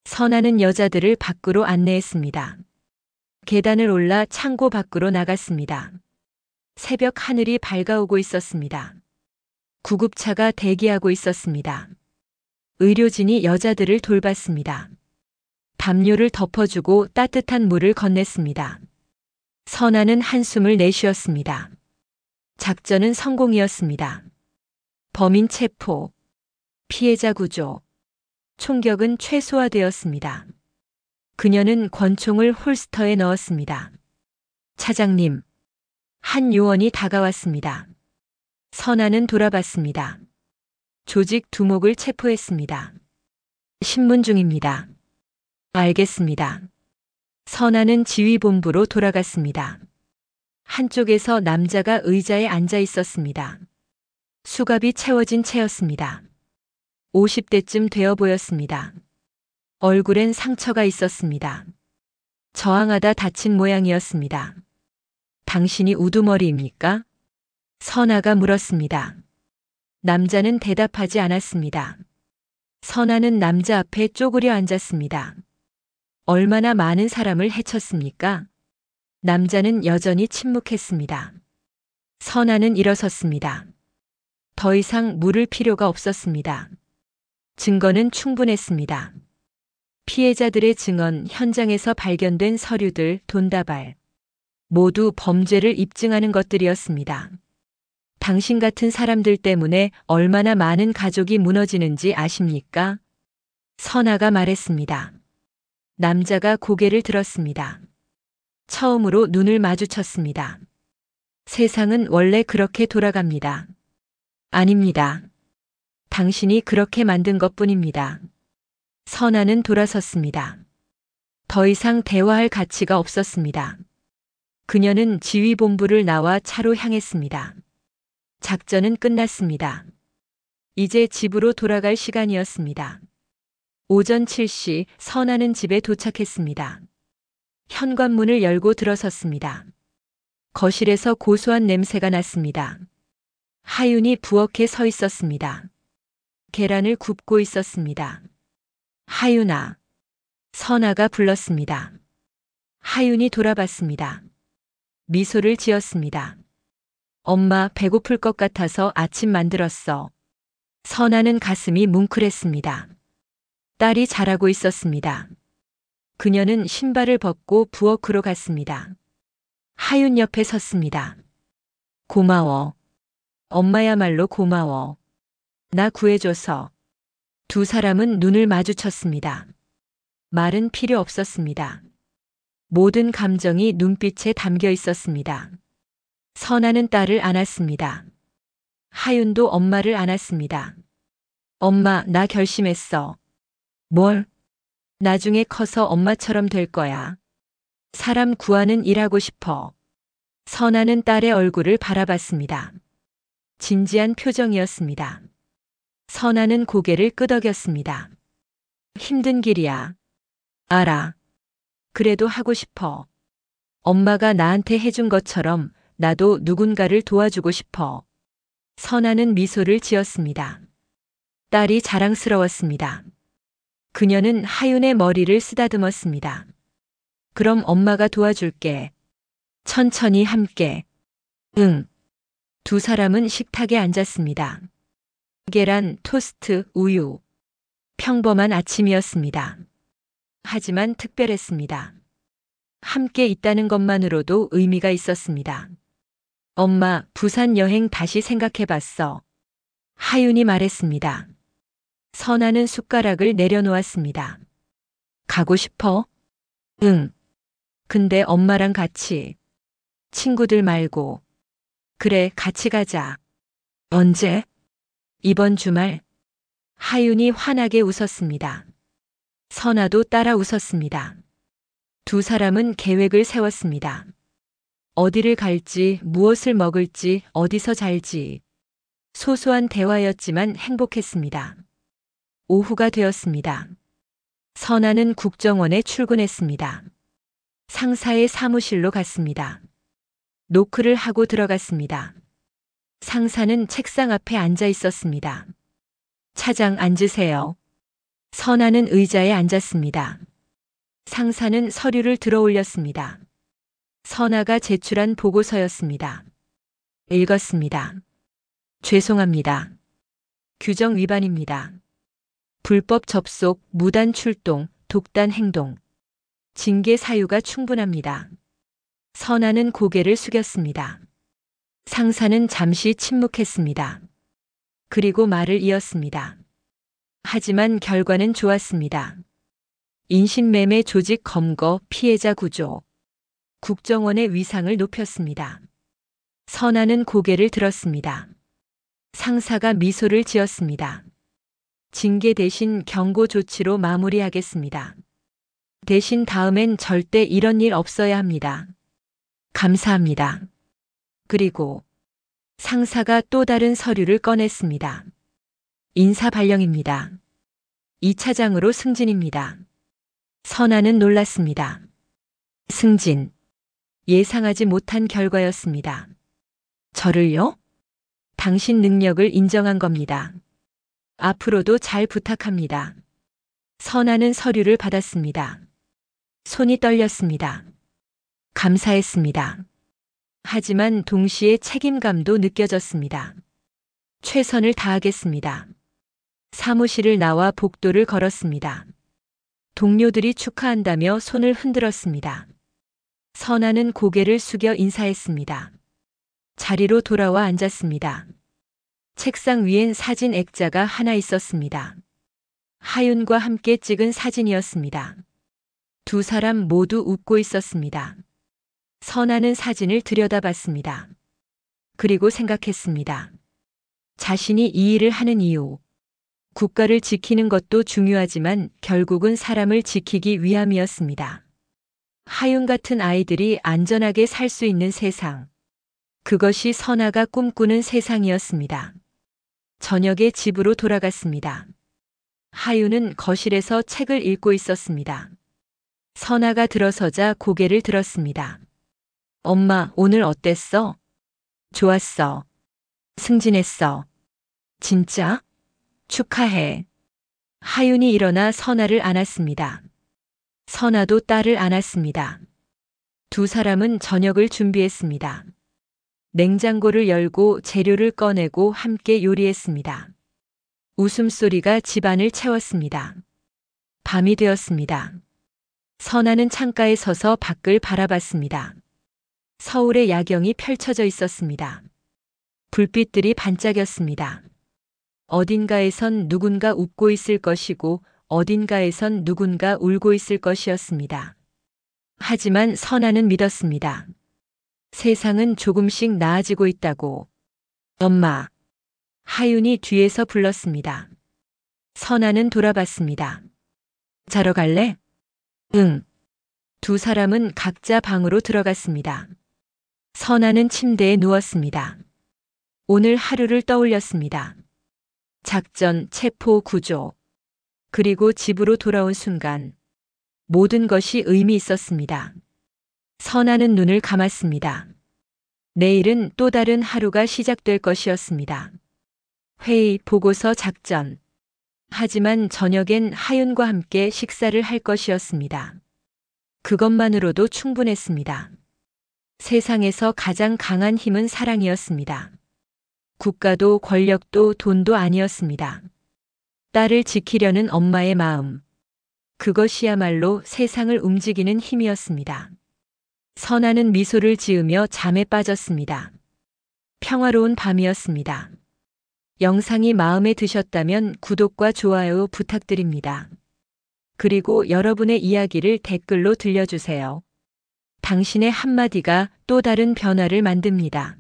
선아는 여자들을 밖으로 안내했습니다. 계단을 올라 창고 밖으로 나갔습니다. 새벽 하늘이 밝아오고 있었습니다. 구급차가 대기하고 있었습니다. 의료진이 여자들을 돌봤습니다. 담요를 덮어주고 따뜻한 물을 건넸습니다. 선아는 한숨을 내쉬었습니다. 작전은 성공이었습니다. 범인 체포, 피해자 구조, 총격은 최소화되었습니다. 그녀는 권총을 홀스터에 넣었습니다. 차장님, 한 요원이 다가왔습니다. 선아는 돌아봤습니다. 조직 두목을 체포했습니다. 신문 중입니다. 알겠습니다. 선아는 지휘본부로 돌아갔습니다. 한쪽에서 남자가 의자에 앉아 있었습니다. 수갑이 채워진 채였습니다. 50대쯤 되어 보였습니다. 얼굴엔 상처가 있었습니다. 저항하다 다친 모양이었습니다. 당신이 우두머리입니까? 선아가 물었습니다. 남자는 대답하지 않았습니다. 선아는 남자 앞에 쪼그려 앉았습니다. 얼마나 많은 사람을 해쳤습니까? 남자는 여전히 침묵했습니다. 선아는 일어섰습니다. 더 이상 물을 필요가 없었습니다. 증거는 충분했습니다. 피해자들의 증언, 현장에서 발견된 서류들, 돈다발. 모두 범죄를 입증하는 것들이었습니다. 당신 같은 사람들 때문에 얼마나 많은 가족이 무너지는지 아십니까? 선아가 말했습니다. 남자가 고개를 들었습니다. 처음으로 눈을 마주쳤습니다. 세상은 원래 그렇게 돌아갑니다. 아닙니다. 당신이 그렇게 만든 것뿐입니다. 선아는 돌아섰습니다. 더 이상 대화할 가치가 없었습니다. 그녀는 지휘본부를 나와 차로 향했습니다. 작전은 끝났습니다. 이제 집으로 돌아갈 시간이었습니다. 오전 7시 선아는 집에 도착했습니다. 현관문을 열고 들어섰습니다. 거실에서 고소한 냄새가 났습니다. 하윤이 부엌에 서 있었습니다. 계란을 굽고 있었습니다. 하윤아. 선아가 불렀습니다. 하윤이 돌아봤습니다. 미소를 지었습니다. 엄마 배고플 것 같아서 아침 만들었어. 선아는 가슴이 뭉클했습니다. 딸이 잘하고 있었습니다. 그녀는 신발을 벗고 부엌으로 갔습니다. 하윤 옆에 섰습니다. 고마워. 엄마야말로 고마워. 나 구해줘서. 두 사람은 눈을 마주쳤습니다. 말은 필요 없었습니다. 모든 감정이 눈빛에 담겨 있었습니다. 선아는 딸을 안았습니다. 하윤도 엄마를 안았습니다. 엄마, 나 결심했어. 뭘? 나중에 커서 엄마처럼 될 거야. 사람 구하는 일 하고 싶어. 선아는 딸의 얼굴을 바라봤습니다. 진지한 표정이었습니다. 선아는 고개를 끄덕였습니다. 힘든 길이야. 알아. 그래도 하고 싶어. 엄마가 나한테 해준 것처럼 나도 누군가를 도와주고 싶어. 선아는 미소를 지었습니다. 딸이 자랑스러웠습니다. 그녀는 하윤의 머리를 쓰다듬었습니다. 그럼 엄마가 도와줄게. 천천히 함께. 응. 두 사람은 식탁에 앉았습니다. 계란, 토스트, 우유. 평범한 아침이었습니다. 하지만 특별했습니다. 함께 있다는 것만으로도 의미가 있었습니다. 엄마, 부산 여행 다시 생각해봤어. 하윤이 말했습니다. 선아는 숟가락을 내려놓았습니다. 가고 싶어? 응. 근데 엄마랑 같이. 친구들 말고. 그래, 같이 가자. 언제? 이번 주말. 하윤이 환하게 웃었습니다. 선아도 따라 웃었습니다. 두 사람은 계획을 세웠습니다. 어디를 갈지, 무엇을 먹을지, 어디서 잘지. 소소한 대화였지만 행복했습니다. 오후가 되었습니다. 선아는 국정원에 출근했습니다. 상사의 사무실로 갔습니다. 노크를 하고 들어갔습니다. 상사는 책상 앞에 앉아 있었습니다. 차장 앉으세요. 선아는 의자에 앉았습니다. 상사는 서류를 들어 올렸습니다. 선아가 제출한 보고서였습니다. 읽었습니다. 죄송합니다. 규정 위반입니다. 불법 접속, 무단 출동, 독단 행동. 징계 사유가 충분합니다. 선아는 고개를 숙였습니다. 상사는 잠시 침묵했습니다. 그리고 말을 이었습니다. 하지만 결과는 좋았습니다. 인신매매 조직 검거, 피해자 구조. 국정원의 위상을 높였습니다. 선아는 고개를 들었습니다. 상사가 미소를 지었습니다. 징계 대신 경고 조치로 마무리하겠습니다. 대신 다음엔 절대 이런 일 없어야 합니다. 감사합니다. 그리고 상사가 또 다른 서류를 꺼냈습니다. 인사 발령입니다. 2차장으로 승진입니다. 선아는 놀랐습니다. 승진. 예상하지 못한 결과였습니다. 저를요? 당신 능력을 인정한 겁니다. 앞으로도 잘 부탁합니다. 선아는 서류를 받았습니다. 손이 떨렸습니다. 감사했습니다. 하지만 동시에 책임감도 느껴졌습니다. 최선을 다하겠습니다. 사무실을 나와 복도를 걸었습니다. 동료들이 축하한다며 손을 흔들었습니다. 선아는 고개를 숙여 인사했습니다. 자리로 돌아와 앉았습니다. 책상 위엔 사진 액자가 하나 있었습니다. 하윤과 함께 찍은 사진이었습니다. 두 사람 모두 웃고 있었습니다. 선아는 사진을 들여다봤습니다. 그리고 생각했습니다. 자신이 이 일을 하는 이유. 국가를 지키는 것도 중요하지만 결국은 사람을 지키기 위함이었습니다. 하윤 같은 아이들이 안전하게 살 수 있는 세상. 그것이 선아가 꿈꾸는 세상이었습니다. 저녁에 집으로 돌아갔습니다. 하윤은 거실에서 책을 읽고 있었습니다. 선아가 들어서자 고개를 들었습니다. 엄마, 오늘 어땠어? 좋았어. 승진했어. 진짜? 축하해. 하윤이 일어나 선아를 안았습니다. 선아도 딸을 안았습니다. 두 사람은 저녁을 준비했습니다. 냉장고를 열고 재료를 꺼내고 함께 요리했습니다. 웃음소리가 집안을 채웠습니다. 밤이 되었습니다. 선아는 창가에 서서 밖을 바라봤습니다. 서울의 야경이 펼쳐져 있었습니다. 불빛들이 반짝였습니다. 어딘가에선 누군가 웃고 있을 것이고 어딘가에선 누군가 울고 있을 것이었습니다. 하지만 선아는 믿었습니다. 세상은 조금씩 나아지고 있다고. 엄마. 하윤이 뒤에서 불렀습니다. 선아는 돌아봤습니다. 자러 갈래? 응. 두 사람은 각자 방으로 들어갔습니다. 선아는 침대에 누웠습니다. 오늘 하루를 떠올렸습니다. 작전, 체포, 구조. 그리고 집으로 돌아온 순간 모든 것이 의미 있었습니다. 선아는 눈을 감았습니다. 내일은 또 다른 하루가 시작될 것이었습니다. 회의, 보고서, 작전. 하지만 저녁엔 하윤과 함께 식사를 할 것이었습니다. 그것만으로도 충분했습니다. 세상에서 가장 강한 힘은 사랑이었습니다. 국가도 권력도 돈도 아니었습니다. 딸을 지키려는 엄마의 마음. 그것이야말로 세상을 움직이는 힘이었습니다. 선아는 미소를 지으며 잠에 빠졌습니다. 평화로운 밤이었습니다. 영상이 마음에 드셨다면 구독과 좋아요 부탁드립니다. 그리고 여러분의 이야기를 댓글로 들려주세요. 당신의 한마디가 또 다른 변화를 만듭니다.